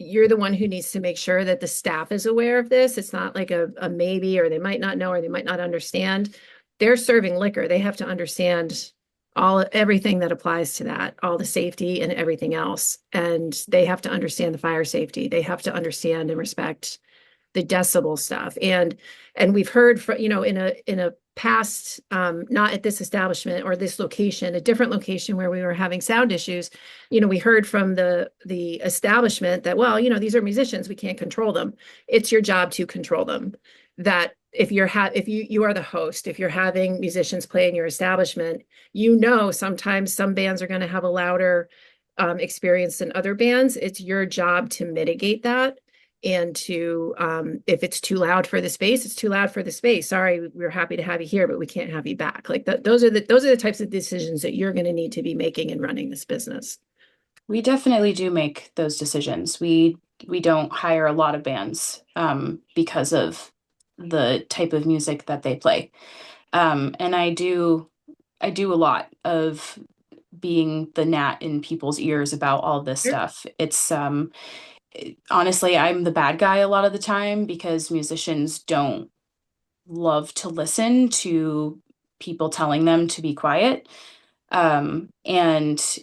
you're the one who needs to make sure that the staff is aware of this. It's not like a maybe, or they might not know, or they might not understand. They're serving liquor. They have to understand everything that applies to that, all the safety and everything else. And they have to understand the fire safety. They have to understand and respect the decibel stuff. And we've heard from, in a past, not at this establishment or this location, a different location where we were having sound issues, we heard from the establishment that, well, these are musicians, we can't control them. It's your job to control them. That if you are the host, if you're having musicians play in your establishment, sometimes some bands are going to have a louder experience than other bands. It's your job to mitigate that. And to, if it's too loud for the space, it's too loud for the space. Sorry, we're happy to have you here, but we can't have you back. Like those are the types of decisions that you're going to need to be making in running this business. We definitely do make those decisions. We don't hire a lot of bands because of the type of music that they play. And I do a lot of being the gnat in people's ears about all this stuff. It's honestly, I'm the bad guy a lot of the time because musicians don't love to listen to people telling them to be quiet. And it's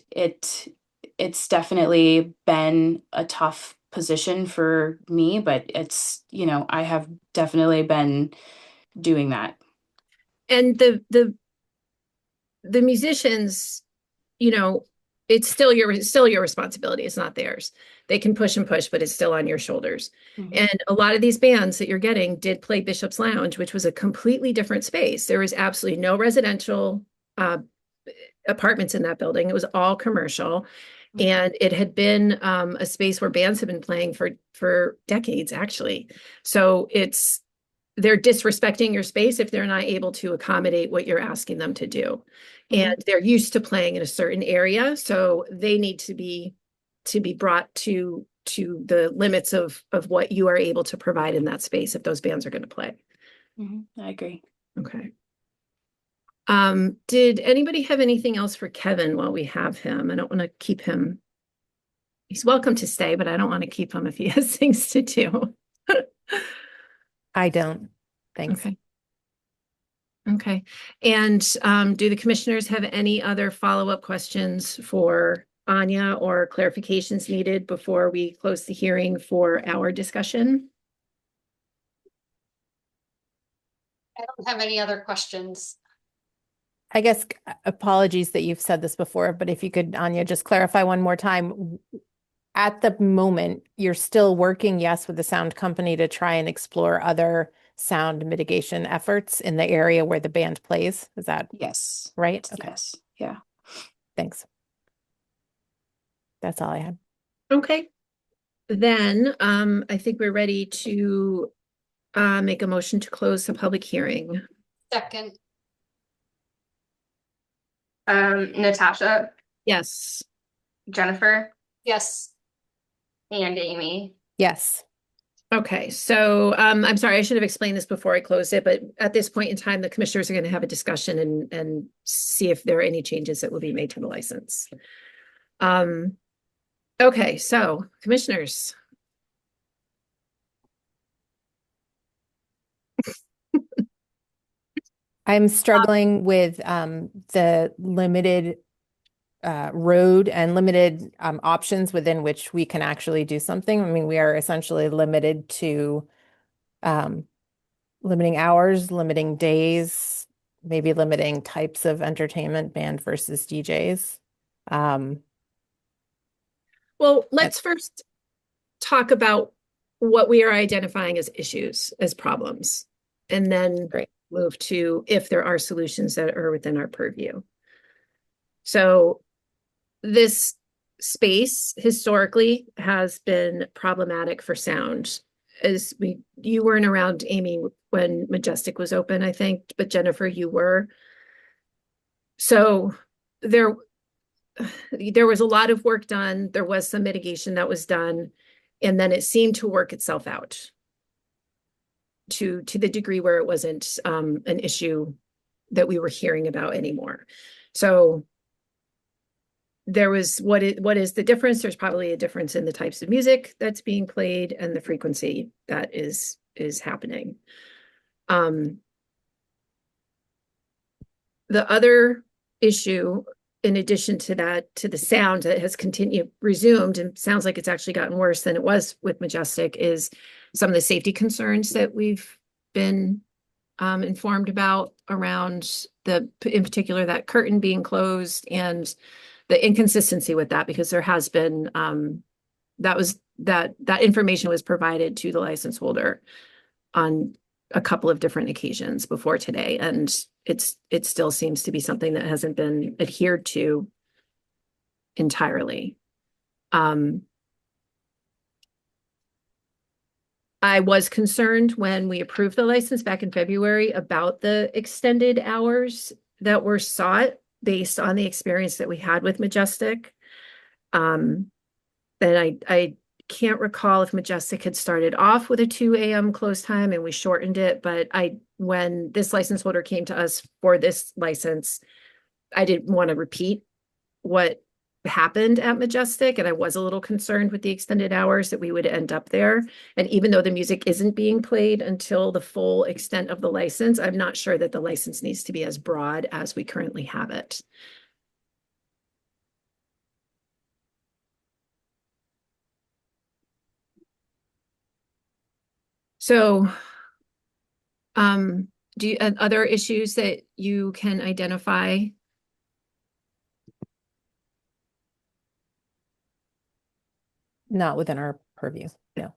definitely been a tough position for me, but it's, I have definitely been doing that. And the musicians, it's still your responsibility. It's not theirs. They can push and push, but it's still on your shoulders. Mm-hmm. And a lot of these bands that you're getting did play Bishop's Lounge, which was a completely different space. There was absolutely no residential apartments in that building. It was all commercial. Mm-hmm. And it had been a space where bands have been playing for decades, actually. So they're disrespecting your space if they're not able to accommodate what you're asking them to do. Mm-hmm. And they're used to playing in a certain area, so they need to be brought to the limits of what you are able to provide in that space if those bands are going to play. Mm-hmm. I agree. Okay. Did anybody have anything else for Kevin while we have him? I don't want to keep him. He's welcome to stay, but I don't want to keep him if he has things to do. I don't. Thanks. Okay. And do the commissioners have any other follow-up questions for Anya or clarifications needed before we close the hearing for our discussion? I don't have any other questions. I guess apologies that you've said this before, but if you could, Anya, just clarify one more time. At the moment, you're still working, yes, with the sound company to try and explore other sound mitigation efforts in the area where the band plays. Is that yes, right? Okay. Yes. Yeah. Thanks. That's all I had. Okay. Then I think we're ready to make a motion to close the public hearing. Second. Natasha, Yes. Jennifer, Yes. and Amy. Yes. Okay, so I'm sorry, I should have explained this before I closed it, but at this point in time, the commissioners are going to have a discussion and see if there are any changes that will be made to the license. Okay, so commissioners. I'm struggling with the limited road and limited options within which we can actually do something. I mean, we are essentially limited to limiting hours, limiting days, maybe limiting types of entertainment, band versus DJs. Well, let's first talk about what we are identifying as issues, as problems, and then move to if there are solutions that are within our purview. So this space historically has been problematic for sound. You weren't around, Amy, when Majestic was open, I think, but Jennifer, you were. So there was a lot of work done. There was some mitigation that was done, and then it seemed to work itself out to the degree where it wasn't an issue that we were hearing about anymore. So there was what is the difference? There's probably a difference in the types of music that's being played and the frequency that is happening. The other issue, in addition to that, to the sound that has resumed, and sounds like it's actually gotten worse than it was with Majestic, is some of the safety concerns that we've been informed about around in particular, that curtain being closed and the inconsistency with that, because there has been that information was provided to the license holder on a couple of different occasions before today, and it still seems to be something that hasn't been adhered to entirely. I was concerned when we approved the license back in February about the extended hours that were sought based on the experience that we had with Majestic. And I can't recall if Majestic had started off with a 2 a.m. close time and we shortened it, but when this license holder came to us for this license, I didn't want to repeat what happened at Majestic, and I was a little concerned with the extended hours that we would end up there. And even though the music isn't being played until the full extent of the license, I'm not sure that the license needs to be as broad as we currently have it. So, do you other issues that you can identify? Not within our purview, no.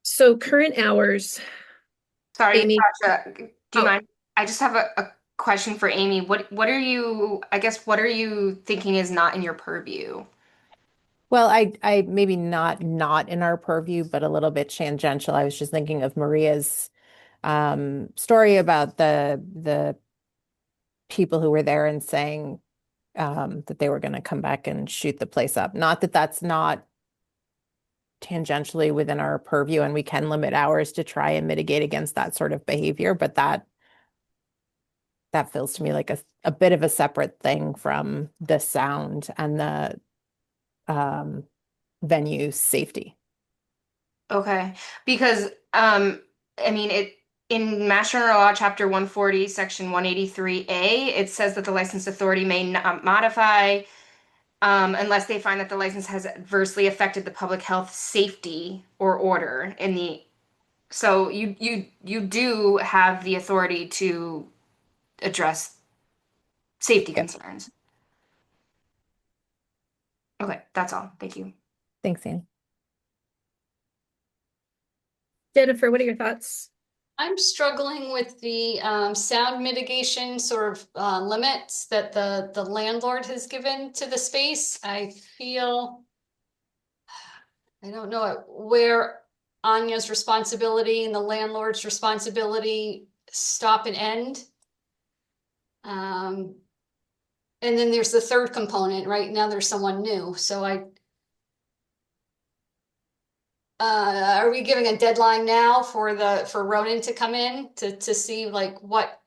So current hours. Sorry, Amy. Tasha, do you mind? I just have a question for Amy. What are you, I guess, what are you thinking is not in your purview? Well, I maybe not in our purview, but a little bit tangential. I was just thinking of Maria's story about the people who were there and saying that they were going to come back and shoot the place up. Not that that's not tangentially within our purview, and we can limit hours to try and mitigate against that sort of behavior, but that feels to me like a bit of a separate thing from the sound and the venue safety. Okay, because I mean it in Mass General Law, Chapter 140, Section 183A, it says that the license authority may not modify unless they find that the license has adversely affected the public health, safety, or order in the. So you do have the authority to address safety concerns. Okay, that's all. Thank you. Thanks, Annie. Jennifer, what are your thoughts? I'm struggling with the sound mitigation sort of limits that the landlord has given to the space. I feel, I don't know where Anya's responsibility and the landlord's responsibility stop and end. And then there's the third component. Right now there's someone new. So are we giving a deadline now for Ronan to come in to see like what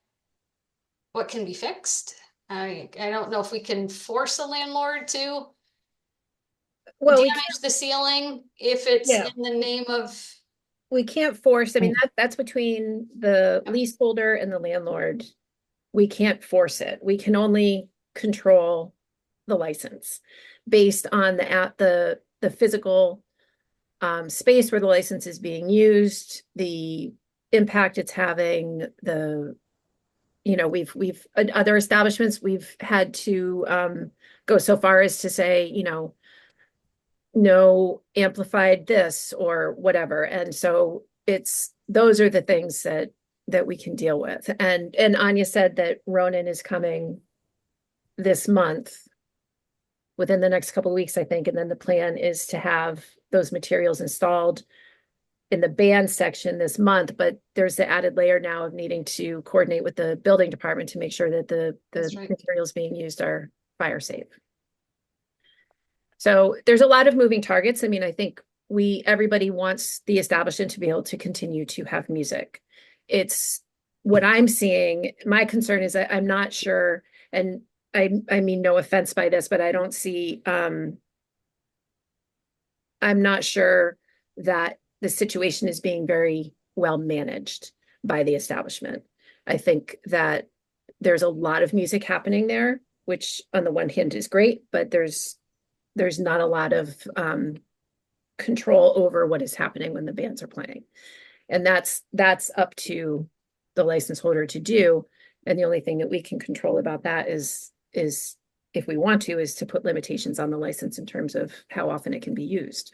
can be fixed? I don't know if we can force a landlord to damage the ceiling if it's in the name of. We can't force. I mean, that's between the leaseholder and the landlord. We can't force it. We can only control the license based on the physical space where the license is being used, the impact it's having, we've other establishments, we've had to go so far as to say, no amplified this or whatever. And so those are the things that we can deal with. And Anya said that Ronan is coming this month, within the next couple of weeks, I think. And then the plan is to have those materials installed in the band section this month, but there's the added layer now of needing to coordinate with the building department to make sure that the materials being used are fire safe. So there's a lot of moving targets. I mean, I think everybody wants the establishment to be able to continue to have music. It's what I'm seeing, my concern is that I'm not sure, and I mean no offense by this, but I don't see I'm not sure that the situation is being very well managed by the establishment. I think that there's a lot of music happening there, which on the one hand is great, but there's not a lot of control over what is happening when the bands are playing. And that's up to the license holder to do. And the only thing that we can control about that is if we want to, is to put limitations on the license in terms of how often it can be used.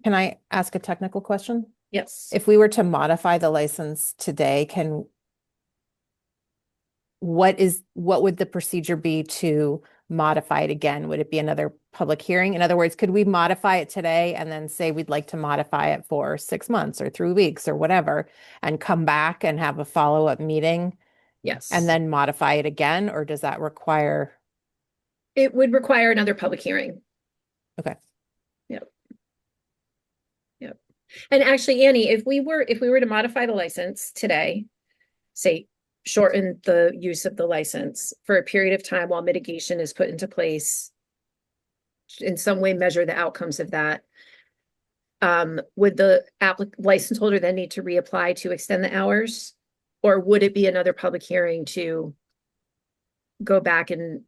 Can I ask a technical question? Yes. If we were to modify the license today, what would the procedure be to modify it again? Would it be another public hearing? In other words, could we modify it today and then say we'd like to modify it for 6 months or 3 weeks or whatever, and come back and have a follow-up meeting? Yes. And then modify it again, or does that require? It would require another public hearing. Okay. Yep. Yep. And actually, Annie, if we were to modify the license today, say shorten the use of the license for a period of time while mitigation is put into place, in some way measure the outcomes of that, would the license holder then need to reapply to extend the hours? Or would it be another public hearing to go back and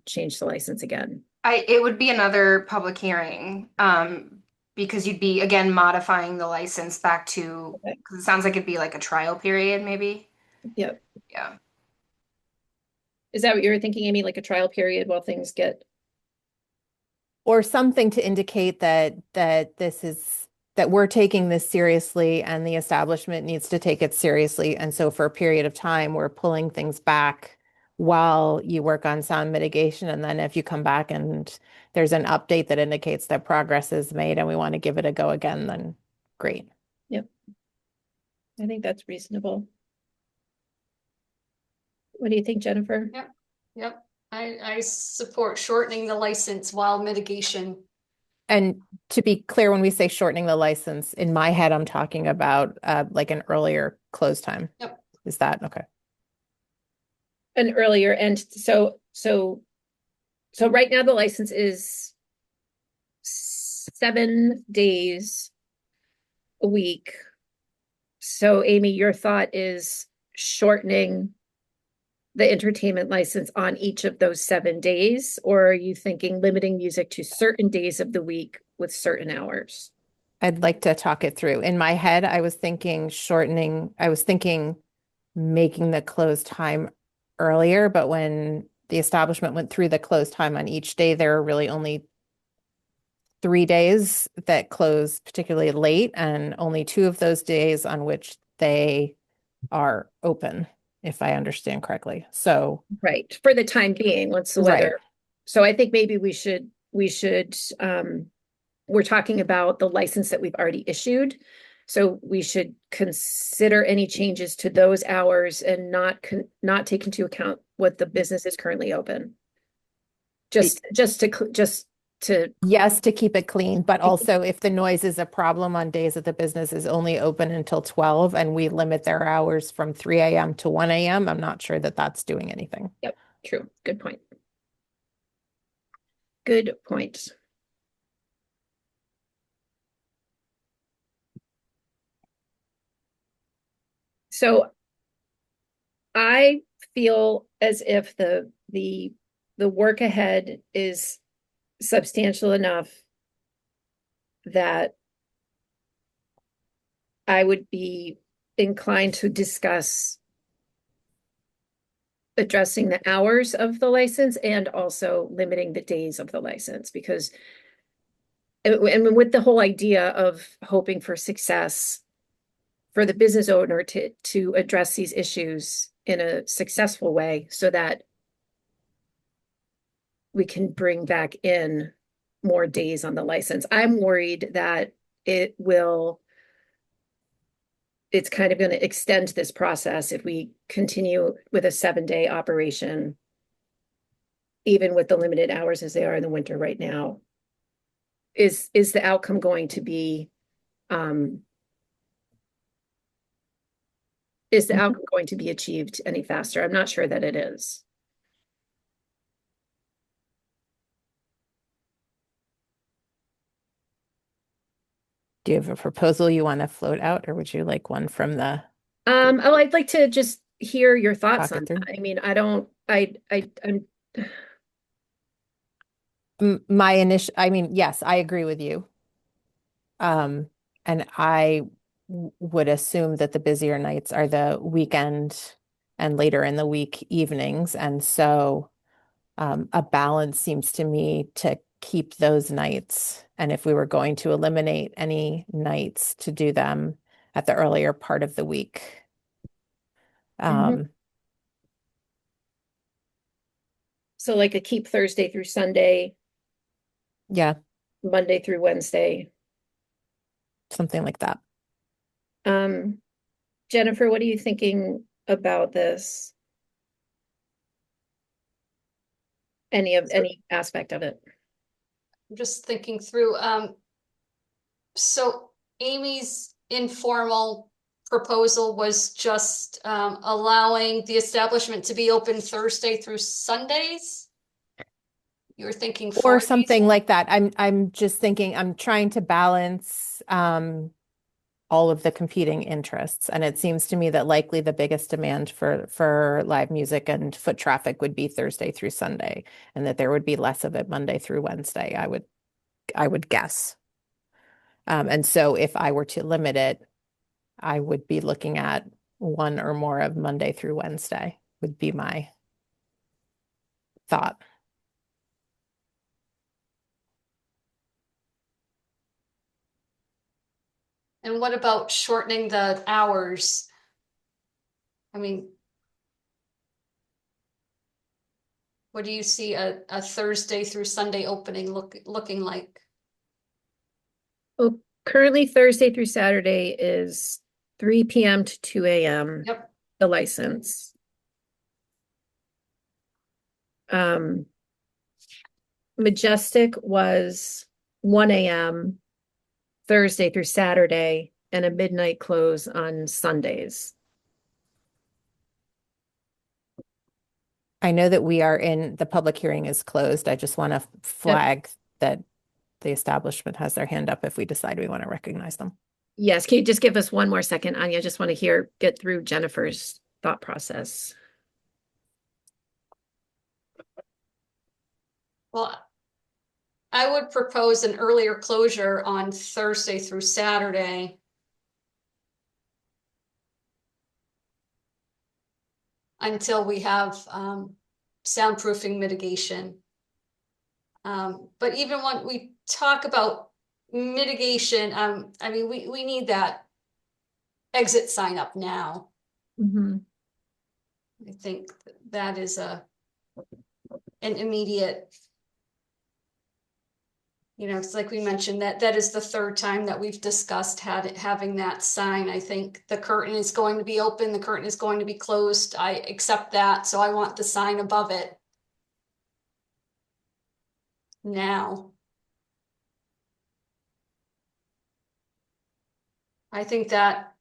change the license again? It would be another public hearing, because you'd be again modifying the license back to, because it sounds like it'd be like a trial period, maybe. Yep. Yeah. Is that what you were thinking, Amy? Like a trial period while things get, or something to indicate that we're taking this seriously and the establishment needs to take it seriously. And so for a period of time, we're pulling things back while you work on sound mitigation. And then if you come back and there's an update that indicates that progress is made and we want to give it a go again, then great. Yep. I think that's reasonable. What do you think, Jennifer? Yep. I support shortening the license while mitigation. And to be clear, when we say shortening the license, in my head, I'm talking about like an earlier close time. Yep. Is that okay? An earlier, and so right now the license is 7 days a week. So Amy, your thought is shortening the entertainment license on each of those 7 days, or are you thinking limiting music to certain days of the week with certain hours? I'd like to talk it through. In my head, I was thinking making the close time earlier, but when the establishment went through the close time on each day, there are really only 3 days that close particularly late, and only 2 of those days on which they are open, if I understand correctly. So right, for the time being, once the weather. Right. So I think maybe we should we're talking about the license that we've already issued. So we should consider any changes to those hours and not take into account what the business is currently open. Just to yes, to keep it clean, but also if the noise is a problem on days that the business is only open until 12 and we limit their hours from 3 a.m. to 1 a.m., I'm not sure that that's doing anything. Yep, true. Good point. Good point. So I feel as if the work ahead is substantial enough that I would be inclined to discuss addressing the hours of the license and also limiting the days of the license, because and with the whole idea of hoping for success for the business owner to address these issues in a successful way so that we can bring back in more days on the license. I'm worried that it's kind of going to extend this process if we continue with a 7-day operation, even with the limited hours as they are in the winter right now. Is the outcome going to be is the outcome going to be achieved any faster? I'm not sure that it is. Do you have a proposal you want to float out, or would you like one from the Oh, I'd like to just hear your thoughts talk on it through? that. I mean, I'm My initial, I mean, yes, I agree with you. And I would assume that the busier nights are the weekend and later in the week evenings. And so a balance seems to me to keep those nights. And if we were going to eliminate any nights, to do them at the earlier part of the week. So like a keep Thursday through Sunday, Yeah, Monday through Wednesday. something like that. Jennifer, what are you thinking about this? Any aspect of it? I'm just thinking through, so Amy's informal proposal was just allowing the establishment to be open Thursday through Sundays. You were thinking Or 4 days? something like that. I'm just thinking, I'm trying to balance all of the competing interests. And it seems to me that likely the biggest demand for live music and foot traffic would be Thursday through Sunday, and that there would be less of it Monday through Wednesday, I would guess. And so if I were to limit it, I would be looking at one or more of Monday through Wednesday would be my thought. And what about shortening the hours? I mean, what do you see a Thursday through Sunday opening looking like? Well, currently Thursday through Saturday is 3 p.m. to 2 a.m. Yep. The license. Majestic was 1 a.m. Thursday through Saturday and a midnight close on Sundays. I know that the public hearing is closed. I just want to flag that the establishment has their hand up if we decide we want to recognize them. Yes, can you just give us one more second, Anya? I just want to get through Jennifer's thought process. Well, I would propose an earlier closure on Thursday through Saturday. Until we have soundproofing mitigation. But even when we talk about mitigation, I mean, we need that exit sign up now. I think that is an immediate, it's like we mentioned that is the third time that we've discussed having that sign. I think the curtain is going to be open, the curtain is going to be closed. I accept that, so I want the sign above it now. I think that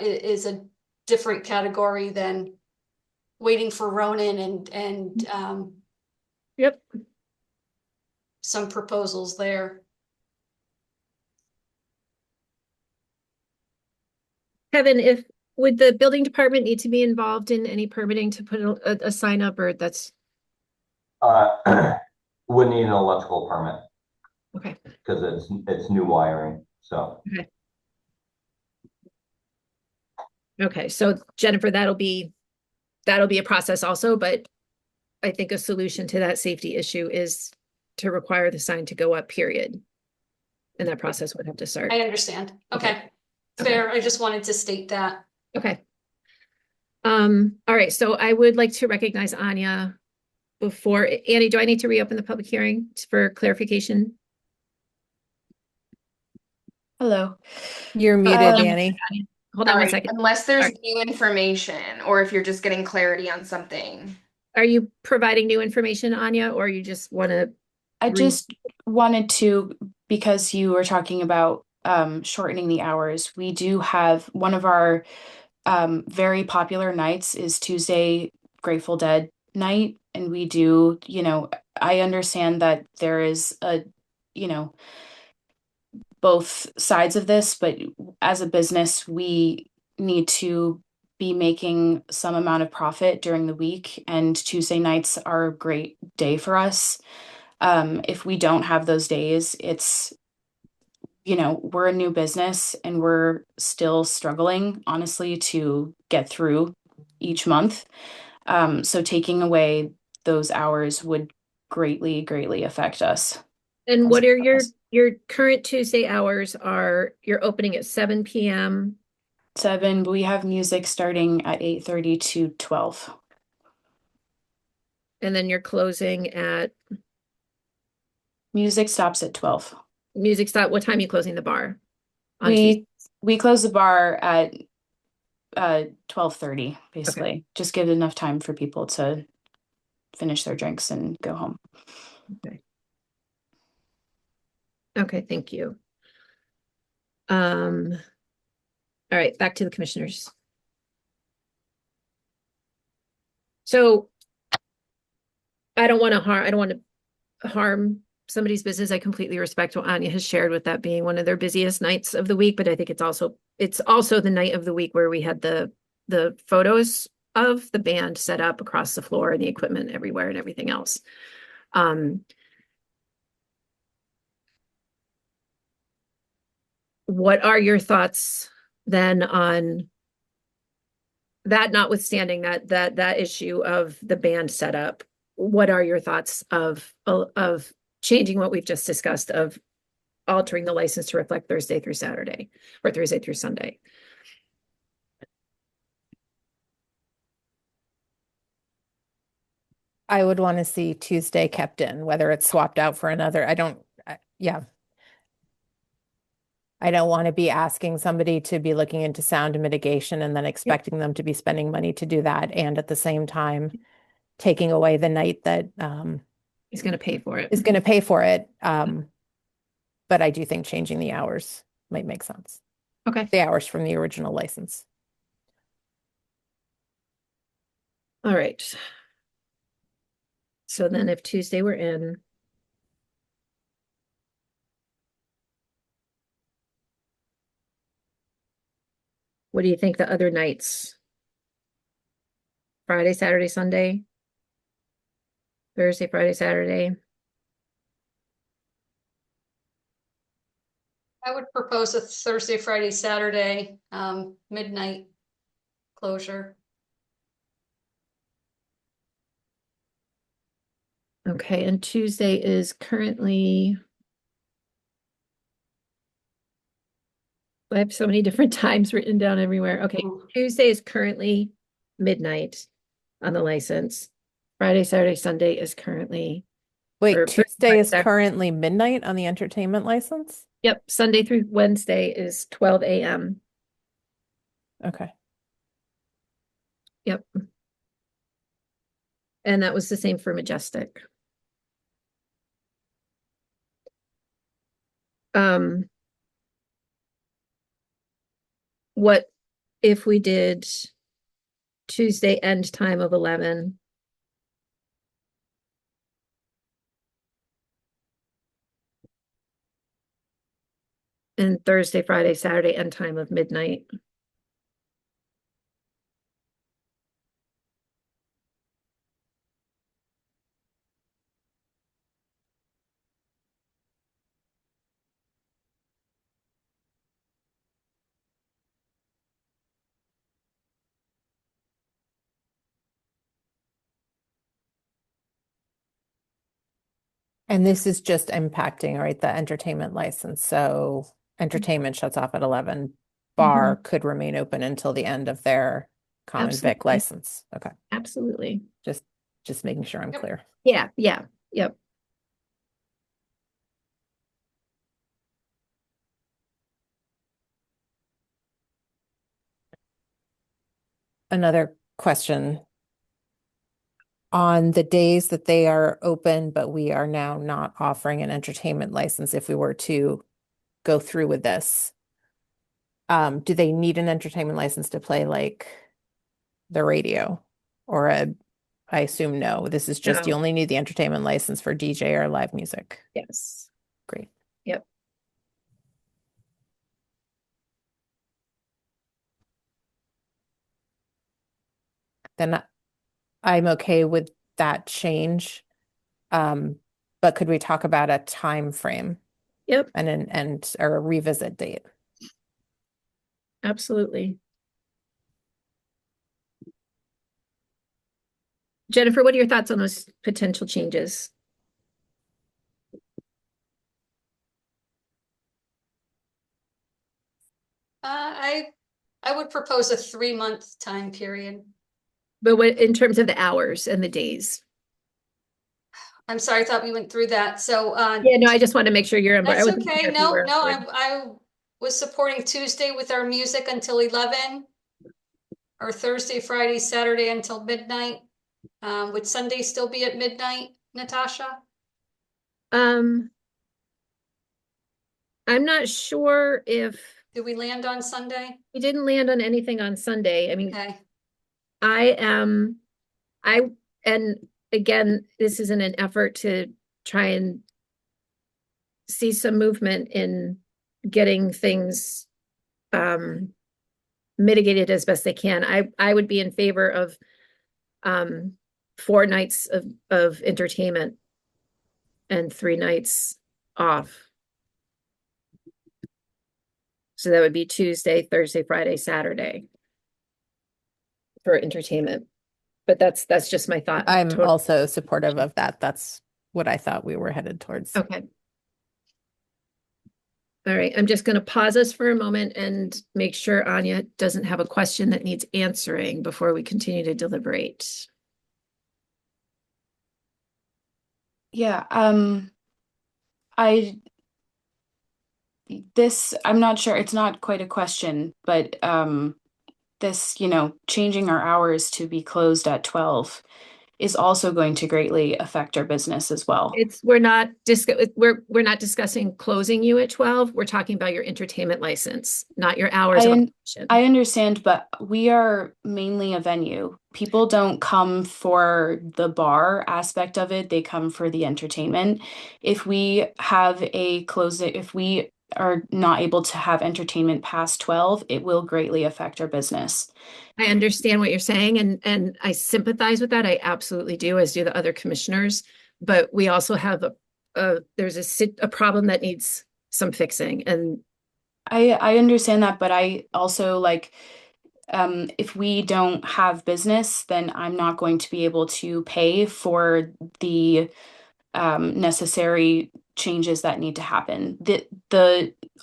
is a different category than waiting for Ronan and Yep. Some proposals there. Kevin, would the building department need to be involved in any permitting to put a sign up, or that's? Would need an electrical permit. Okay. Because it's new wiring, so. Okay, so Jennifer, that'll be a process also, but I think a solution to that safety issue is to require the sign to go up, period. And that process would have to start. I understand. Okay. Fair. I just wanted to state that. Okay. All right, so I would like to recognize Anya before Annie, do I need to reopen the public hearing for clarification? Hello. You're muted, Annie. Hold on one second. Unless there's new information or if you're just getting clarity on something. Are you providing new information, Anya, or you just want to? I just wanted to, because you were talking about shortening the hours, we do have one of our very popular nights is Tuesday Grateful Dead night. And we do, I understand that there is both sides of this, but as a business, we need to be making some amount of profit during the week, and Tuesday nights are a great day for us. If we don't have those days, we're a new business and we're still struggling, honestly, to get through each month. So taking away those hours would greatly, greatly affect us. And what are your current Tuesday hours you're opening at 7 p.m. 7, but we have music starting at 8:30 to 12. And then you're closing at Music stops at 12. music stop. What time are you closing the bar? We close the bar at 12:30, basically. Okay. Just give enough time for people to finish their drinks and go home. Okay. Okay, thank you. All right, back to the commissioners. So I don't want to harm somebody's business. I completely respect what Anya has shared with that being one of their busiest nights of the week, but I think it's also the night of the week where we had the photos of the band set up across the floor and the equipment everywhere and everything else. What are your thoughts then on that, notwithstanding that issue of the band setup? What are your thoughts of changing what we've just discussed, of altering the license to reflect Thursday through Saturday or Thursday through Sunday? I would want to see Tuesday kept in, whether it's swapped out for another. Yeah. I don't want to be asking somebody to be looking into sound mitigation and then expecting them to be spending money to do that, and at the same time taking away the night that He's going to pay for it. is going to pay for it. But I do think changing the hours might make sense. Okay. The hours from the original license. All right. So then if Tuesday we're in, what do you think the other nights? Friday, Saturday, Sunday? Thursday, Friday, Saturday? I would propose a Thursday, Friday, Saturday, midnight closure. Okay, and Tuesday is currently, I have so many different times written down everywhere. Okay, Tuesday is currently midnight on the license. Friday, Saturday, Sunday is currently. Wait, Tuesday is currently midnight on the entertainment license? Yep, Sunday through Wednesday is 12 a.m. Okay. Yep. And that was the same for Majestic. What if we did Tuesday end time of 11? And Thursday, Friday, Saturday end time of midnight? And this is just impacting, right, the entertainment license. So entertainment shuts off at 11. Bar could remain open until the end of their common vic license. Okay. Absolutely. Just making sure I'm clear. Yeah, yeah, yep. Another question. On the days that they are open, but we are now not offering an entertainment license, if we were to go through with this, do they need an entertainment license to play like the radio or I assume no, this is just, you No. only need the entertainment license for DJ or live music. Yes. Great. Yep. Then I'm okay with that change. But could we talk about a time frame Yep. and or a revisit date? Absolutely. Jennifer, what are your thoughts on those potential changes? I would propose a 3-month time period. But what in terms of the hours and the days? I'm sorry, I thought we went through that. So Yeah, no, I just want to make sure you're on board. I that's wasn't okay. sure if you No, were no, on board. I was supporting Tuesday with our music until 11, or Thursday, Friday, Saturday until midnight. Would Sunday still be at midnight, Natasha? I'm not sure if Did we land on Sunday? we didn't land on anything on Sunday. I mean, Okay. and again, this is in an effort to try and see some movement in getting things mitigated as best they can. I would be in favor of 4 nights of entertainment and 3 nights off. So that would be Tuesday, Thursday, Friday, Saturday for entertainment. But that's just my thought. I'm also supportive of that. That's what I thought we were headed towards. Okay. All right, I'm just going to pause us for a moment and make sure Anya doesn't have a question that needs answering before we continue to deliberate. Yeah, I'm not sure, it's not quite a question, but this, changing our hours to be closed at 12 is also going to greatly affect our business as well. We're not discussing closing you at 12. We're talking about your entertainment license, not your hours of operation. I understand, but we are mainly a venue. People don't come for the bar aspect of it, they come for the entertainment. If we are not able to have entertainment past 12, it will greatly affect our business. I understand what you're saying, and I sympathize with that. I absolutely do, as do the other commissioners. But we also have there's a problem that needs some fixing. And I understand that, but I also if we don't have business, then I'm not going to be able to pay for the necessary changes that need to happen.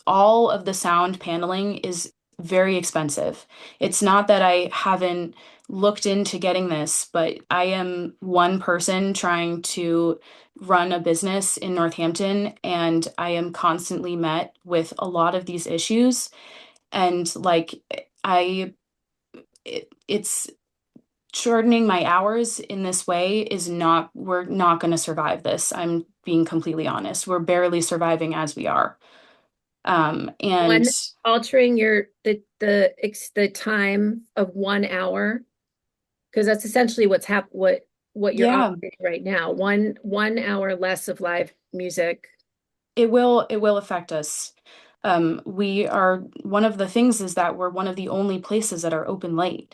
All of the sound paneling is very expensive. It's not that I haven't looked into getting this, but I am one person trying to run a business in Northampton, and I am constantly met with a lot of these issues. And it's shortening my hours in this way we're not going to survive this. I'm being completely honest. We're barely surviving as we are. And altering the time of 1 hour, because that's essentially what you're operating right now. One hour less of live music. It will affect us. One of the things is that we're one of the only places that are open late.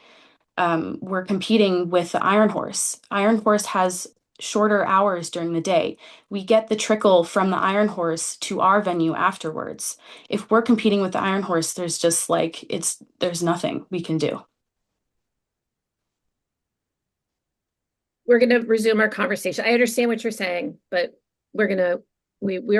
We're competing with the Iron Horse. Iron Horse has shorter hours during the day. We get the trickle from the Iron Horse to our venue afterwards. If we're competing with the Iron Horse, there's just there's nothing we can do. We're going to resume our conversation. I understand what you're saying, but we're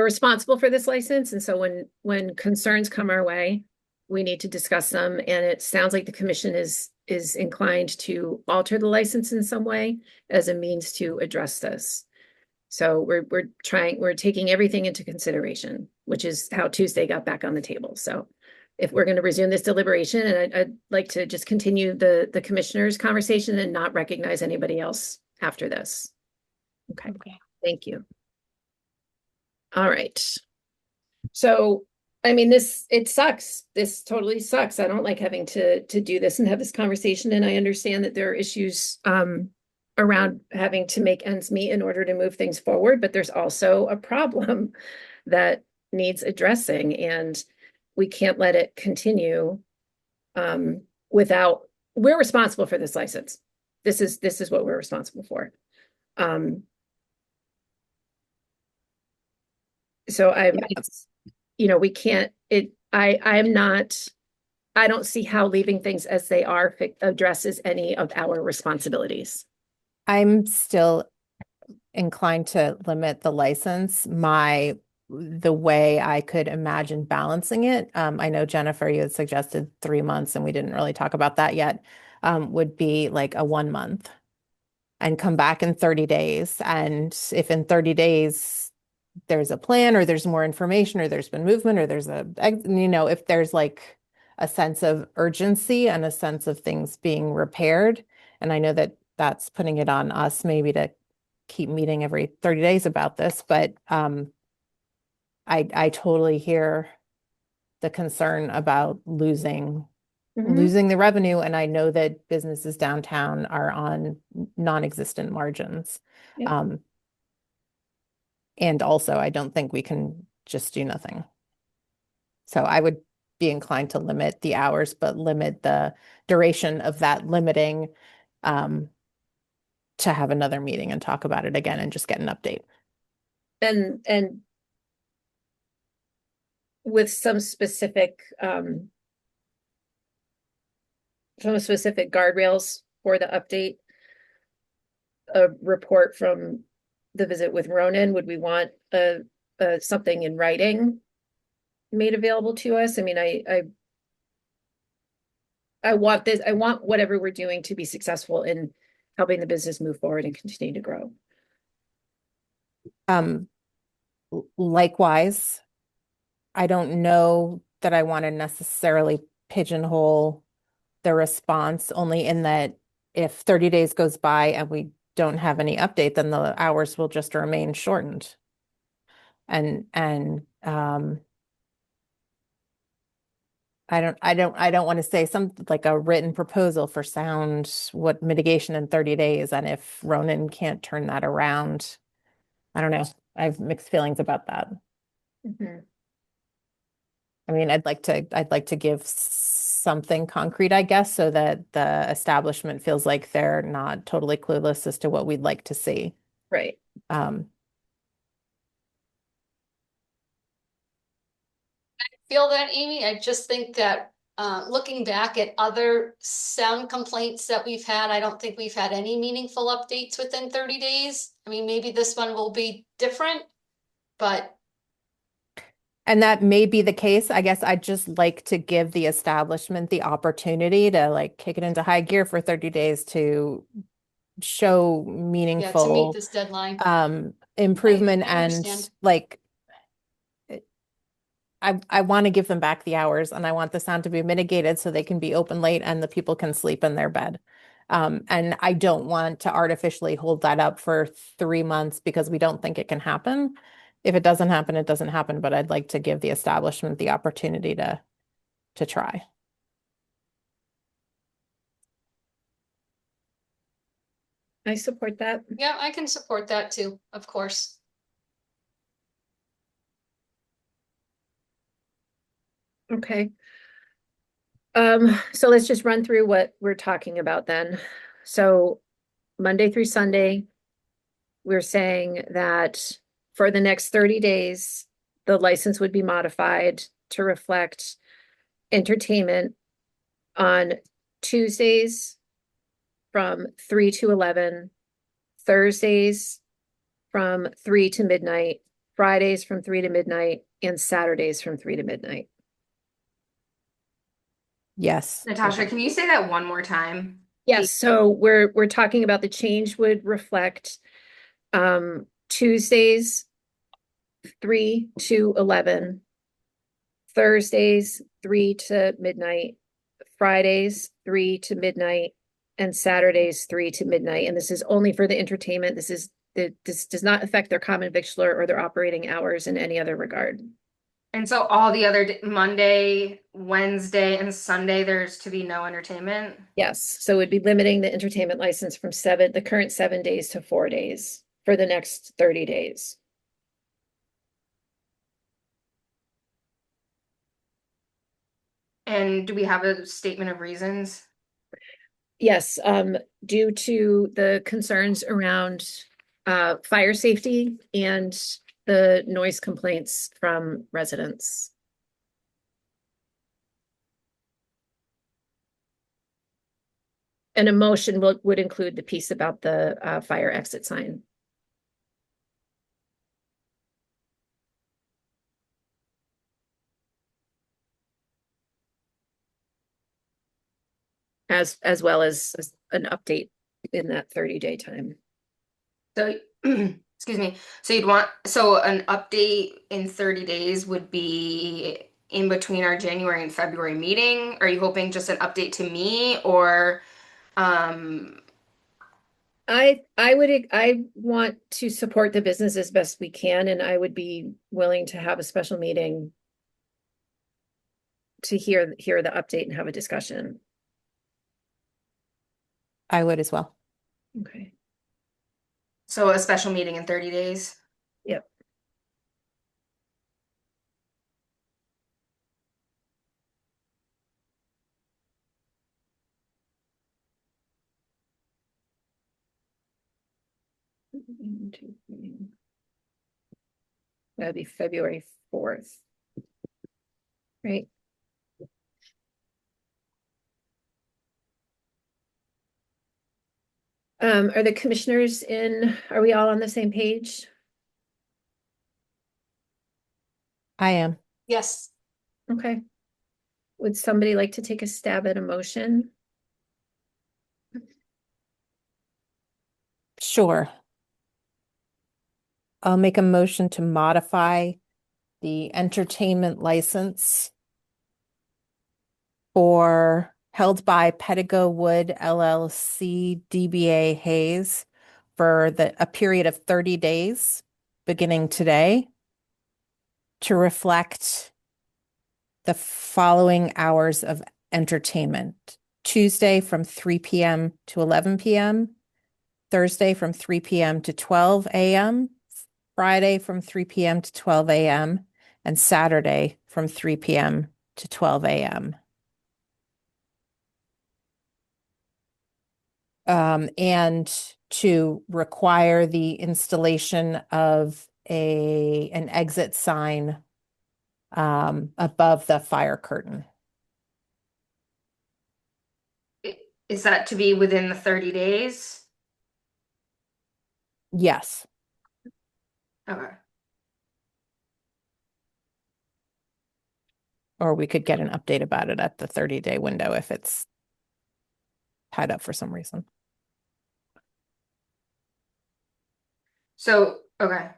responsible for this license. And so when concerns come our way, we need to discuss them. And it sounds like the commission is inclined to alter the license in some way as a means to address this. So we're taking everything into consideration, which is how Tuesday got back on the table. So if we're going to resume this deliberation, and I'd like to just continue the commissioners' conversation and not recognize anybody else after this. Okay. Thank you. All right. So I mean, it sucks. This totally sucks. I don't like having to do this and have this conversation. And I understand that there are issues around having to make ends meet in order to move things forward, but there's also a problem that needs addressing, and we can't let it continue without, we're responsible for this license. This is what we're responsible for. So it's, we can't, I'm not, I don't see how leaving things as they are addresses any of our responsibilities. I'm still inclined to limit the license. The way I could imagine balancing it, I know Jennifer, you had suggested 3 months, and we didn't really talk about that yet, would be like a 1 month and come back in 30 days. And if in 30 days there's a plan, or there's more information, or there's been movement, or there's if there's like a sense of urgency and a sense of things being repaired. And I know that that's putting it on us maybe to keep meeting every 30 days about this, but I totally hear the concern about losing the revenue. And I know that businesses downtown are on non-existent margins. Yeah. And also, I don't think we can just do nothing. So I would be inclined to limit the hours, but limit the duration of that limiting to have another meeting and talk about it again and just get an update. And with some specific guardrails for the update, a report from the visit with Ronan, would we want something in writing made available to us? I mean, I want this, I want whatever we're doing to be successful in helping the business move forward and continue to grow. Likewise, I don't know that I want to necessarily pigeonhole the response, only in that if 30 days goes by and we don't have any update, then the hours will just remain shortened. And I don't want to say something like a written proposal for sound mitigation in 30 days. And if Ronan can't turn that around, I don't know. I have mixed feelings about that. I mean, I'd like to give something concrete, I guess, so that the establishment feels like they're not totally clueless as to what we'd like to see. Right. Feel that, Amy. I just think that looking back at other sound complaints that we've had, I don't think we've had any meaningful updates within 30 days. I mean, maybe this one will be different, but. And that may be the case. I guess I'd just like to give the establishment the opportunity to like kick it into high gear for 30 days to show meaningful to meet this deadline. Improvement. I And understand. like I want to give them back the hours, and I want the sound to be mitigated so they can be open late and the people can sleep in their bed. And I don't want to artificially hold that up for 3 months because we don't think it can happen. If it doesn't happen, it doesn't happen, but I'd like to give the establishment the opportunity to try. I support that. Yeah, I can support that too, of course. Okay. So let's just run through what we're talking about then. So Monday through Sunday, we're saying that for the next 30 days, the license would be modified to reflect entertainment on Tuesdays from 3 to 11, Thursdays from 3 to midnight, Fridays from 3 to midnight, and Saturdays from 3 to midnight. Yes. Natasha, can you say that one more time? Yes, so we're talking about the change would reflect Tuesdays 3 to 11, Thursdays 3 to midnight, Fridays 3 to midnight, and Saturdays 3 to midnight. And this is only for the entertainment. This does not affect their common victular or their operating hours in any other regard. And so all the other Monday, Wednesday, and Sunday, there's to be no entertainment? Yes, so we'd be limiting the entertainment license from the current 7 days to 4 days for the next 30 days. And do we have a statement of reasons? Yes, due to the concerns around fire safety and the noise complaints from residents. And a motion would include the piece about the fire exit sign. As well as an update in that 30-day time. So, excuse me. So you'd want, so an update in 30 days would be in between our January and February meeting? Are you hoping just an update to me or I want to support the business as best we can, and I would be willing to have a special meeting to hear the update and have a discussion. I would as well. Okay. so a special meeting in 30 days? Yep. That'd be February 4th. Right. Are the commissioners are we all on the same page? I am. Yes. Okay. Would somebody like to take a stab at a motion? Sure. I'll make a motion to modify the entertainment license for held by Pedigo Wood LLC DBA Hayes for a period of 30 days beginning today to reflect the following hours of entertainment. Tuesday from 3 p.m. to 11 p.m., Thursday from 3 p.m. to 12 a.m., Friday from 3 p.m. to 12 a.m., and Saturday from 3 p.m. to 12 a.m. And to require the installation of an exit sign above the fire curtain. Is that to be within the 30 days? Yes. Okay. Or we could get an update about it at the 30-day window if it's tied up for some reason. So, okay.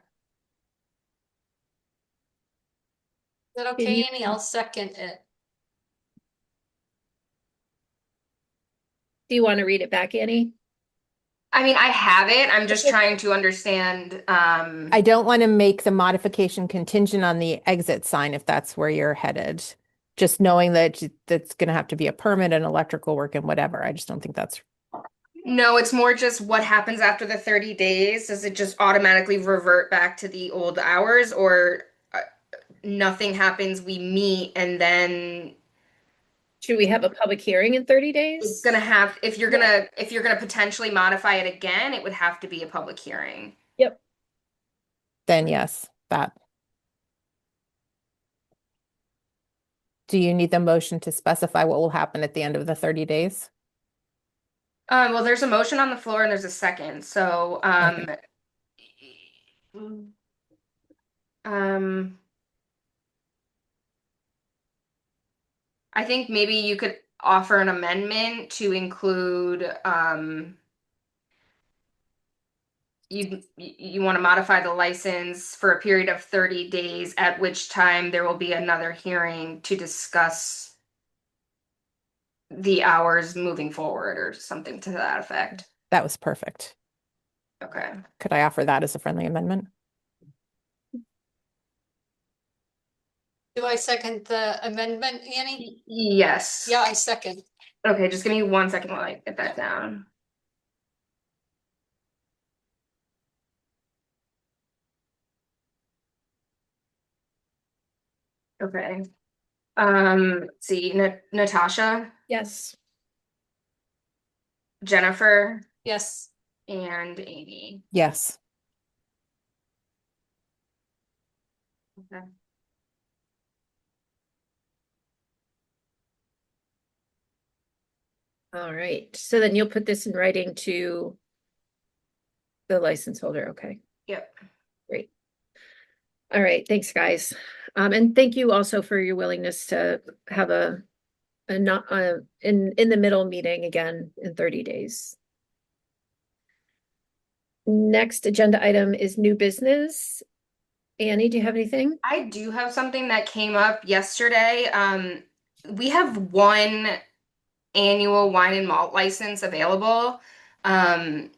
Is that okay, Annie? I'll second it. Do you want to read it back, Annie? I mean, I have it. I'm just trying to understand. I don't want to make the modification contingent on the exit sign if that's where you're headed. Just knowing that that's going to have to be a permit and electrical work and whatever. I just don't think that's. No, it's more just what happens after the 30 days. Does it just automatically revert back to the old hours or nothing happens, we meet and then Should we have a public hearing in 30 days? it's gonna have, if you're gonna potentially modify it again, it would have to be a public hearing. Yep. Then yes, that. Do you need the motion to specify what will happen at the end of the 30 days? Well, there's a motion on the floor and there's a second. So, Okay. I think maybe you could offer an amendment to include, you want to modify the license for a period of 30 days, at which time there will be another hearing to discuss the hours moving forward or something to that effect. That was perfect. Okay. Could I offer that as a friendly amendment? Do I second the amendment, Annie? Yes. Yeah, I second. Okay, just give me 1 second while I get that down. Okay. Let's see, Natasha, Yes. Jennifer, Yes. and Amy. Yes. Okay. All right. So then you'll put this in writing to the license holder. Okay, Yep. great. All right. Thanks, guys. And thank you also for your willingness to have a not in the middle meeting again in 30 days. Next agenda item is new business. Annie, do you have anything? I do have something that came up yesterday. We have one annual wine and malt license available, and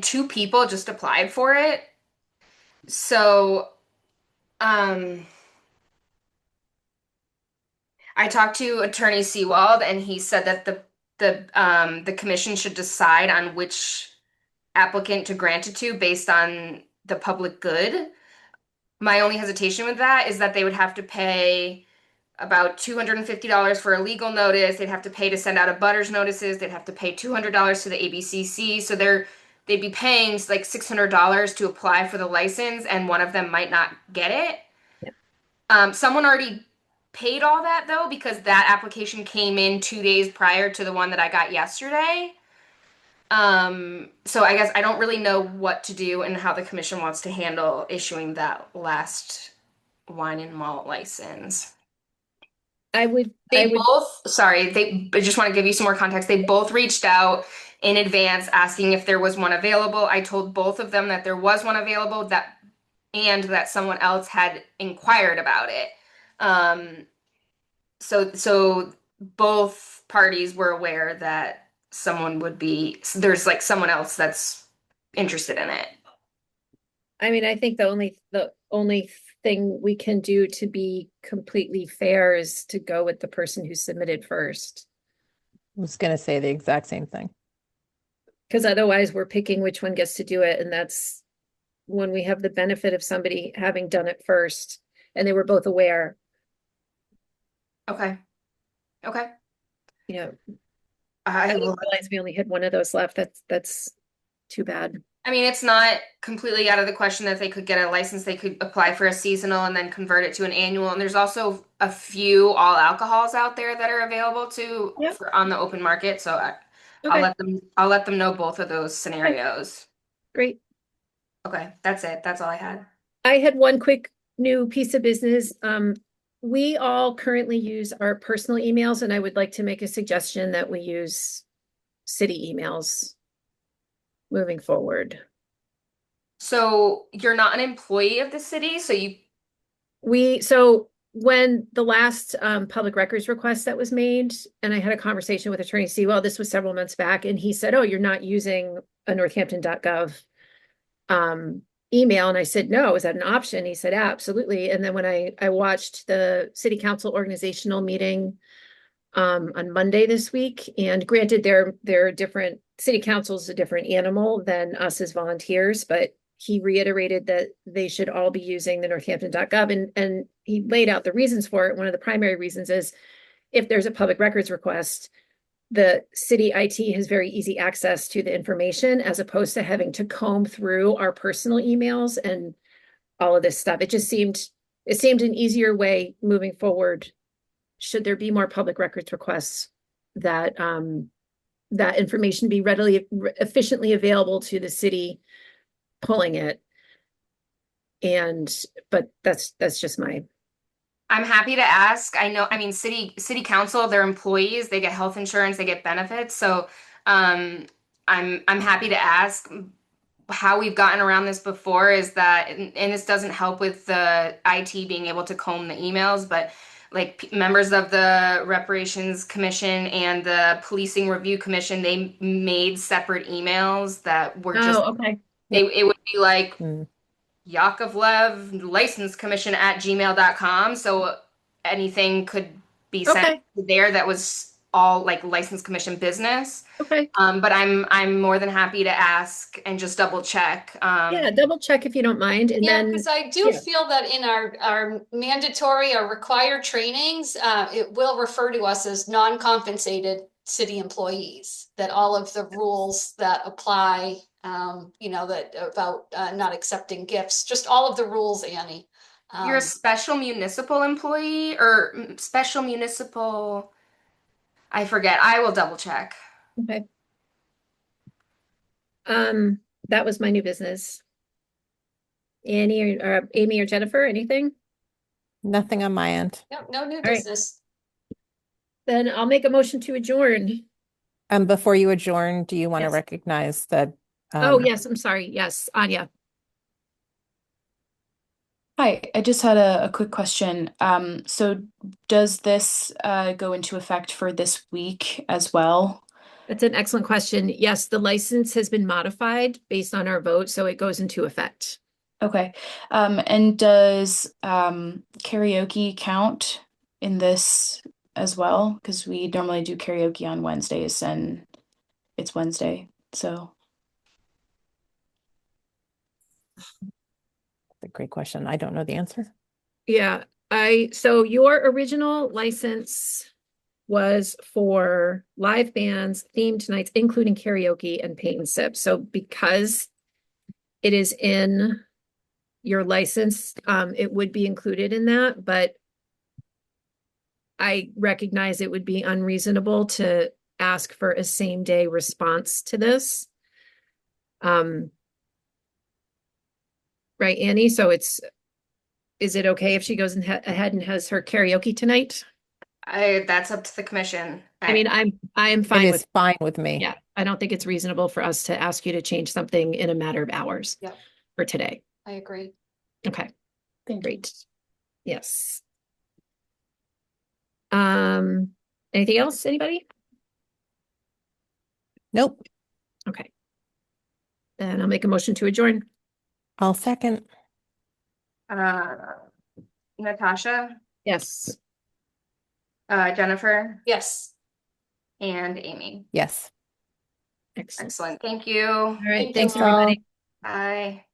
two people just applied for it. So, I talked to Attorney Seawald, and he said that the commission should decide on which applicant to grant it to based on the public good. My only hesitation with that is that they would have to pay about $250 for a legal notice. They'd have to pay to send out a butters notices. They'd have to pay $200 to the ABCC. So they'd be paying like $600 to apply for the license, and one of them might not get it. Someone already paid all that though, because that application came in 2 days prior to the one that I got yesterday. So I guess I don't really know what to do and how the commission wants to handle issuing that last wine and malt license. I would sorry, I just want to give you some more context. They both reached out in advance asking if there was one available. I told both of them that there was one available, and that someone else had inquired about it. So both parties were aware that there's like someone else that's interested in it. I mean, I think the only thing we can do to be completely fair is to go with the person who submitted first. I was going to say the exact same thing. Because otherwise we're picking which one gets to do it. And that's when we have the benefit of somebody having done it first and they were both aware. Okay. Okay. You know, I didn't will. realize we only had one of those left. That's too bad. I mean, it's not completely out of the question that they could get a license. They could apply for a seasonal and then convert it to an annual. And there's also a few all alcohols out there that are available on the open market. So I'll let them know both of those scenarios. Great. Okay, that's it. That's all I had. I had one quick new piece of business. We all currently use our personal emails, and I would like to make a suggestion that we use city emails moving forward. So you're not an employee of the city, so when the last public records request that was made, and I had a conversation with Attorney Sewell, this was several months back, and he said, "Oh, you're not using a Northampton.gov email." And I said, "No, is that an option?" He said, "Absolutely." And then when I watched the city council organizational meeting on Monday this week, and granted they're different, city council's a different animal than us as volunteers, but he reiterated that they should all be using the Northampton.gov, and he laid out the reasons for it. One of the primary reasons is if there's a public records request, the city IT has very easy access to the information as opposed to having to comb through our personal emails and all of this stuff. It seemed an easier way moving forward. Should there be more public records requests, that that information be efficiently available to the city pulling it. But that's just I'm happy to ask. I mean, city council, they're employees, they get health insurance, they get benefits. So I'm happy to ask. How we've gotten around this before is that, and this doesn't help with the IT being able to comb the emails, but like members of the Reparations Commission and the Policing Review Commission, they made separate emails that were okay. It would be like Yakovlev License Commission at gmail.com. So anything could be sent Okay, there that was all like license commission business. okay. But I'm more than happy to ask and just double check. Yeah, double check if you don't mind, and Yeah, then, because I do yeah. feel that in our mandatory or required trainings, it will refer to us as non-compensated city employees, that all of the rules that apply, that about not accepting gifts, just all of the rules, Annie. You're a special municipal employee or special municipal, I forget. I will double check. Okay. That was my new business. Annie or Amy or Jennifer, anything? Nothing on my end. No new All right. business. Then I'll make a motion to adjourn. Before you adjourn, do you want to Yes. recognize that? Oh, yes, I'm sorry. Yes, Anya. Hi, I just had a quick question. So does this go into effect for this week as well? That's an excellent question. Yes, the license has been modified based on our vote, so it goes into effect. Okay. And does karaoke count in this as well? Because we normally do karaoke on Wednesdays and it's Wednesday, so. A great question. I don't know the answer. Yeah, so your original license was for live bands, themed nights, including karaoke and paint and sip. So because it is in your license, it would be included in that, but I recognize it would be unreasonable to ask for a same day response to this. Right, Annie? So is it okay if she goes ahead and has her karaoke tonight? That's up to the commission. I mean, I am It fine is with, fine with me. yeah, I don't think it's reasonable for us to ask you to change something in a matter of hours Yep, for today. I agree. Okay, Thank you. great. Yes. Anything else, anybody? Nope. Okay. Then I'll make a motion to adjourn. I'll second. Natasha, Yes. Jennifer, Yes. and Amy. Yes. Excellent. Excellent. Thank you. All right, Thank thanks, you. everybody. Bye.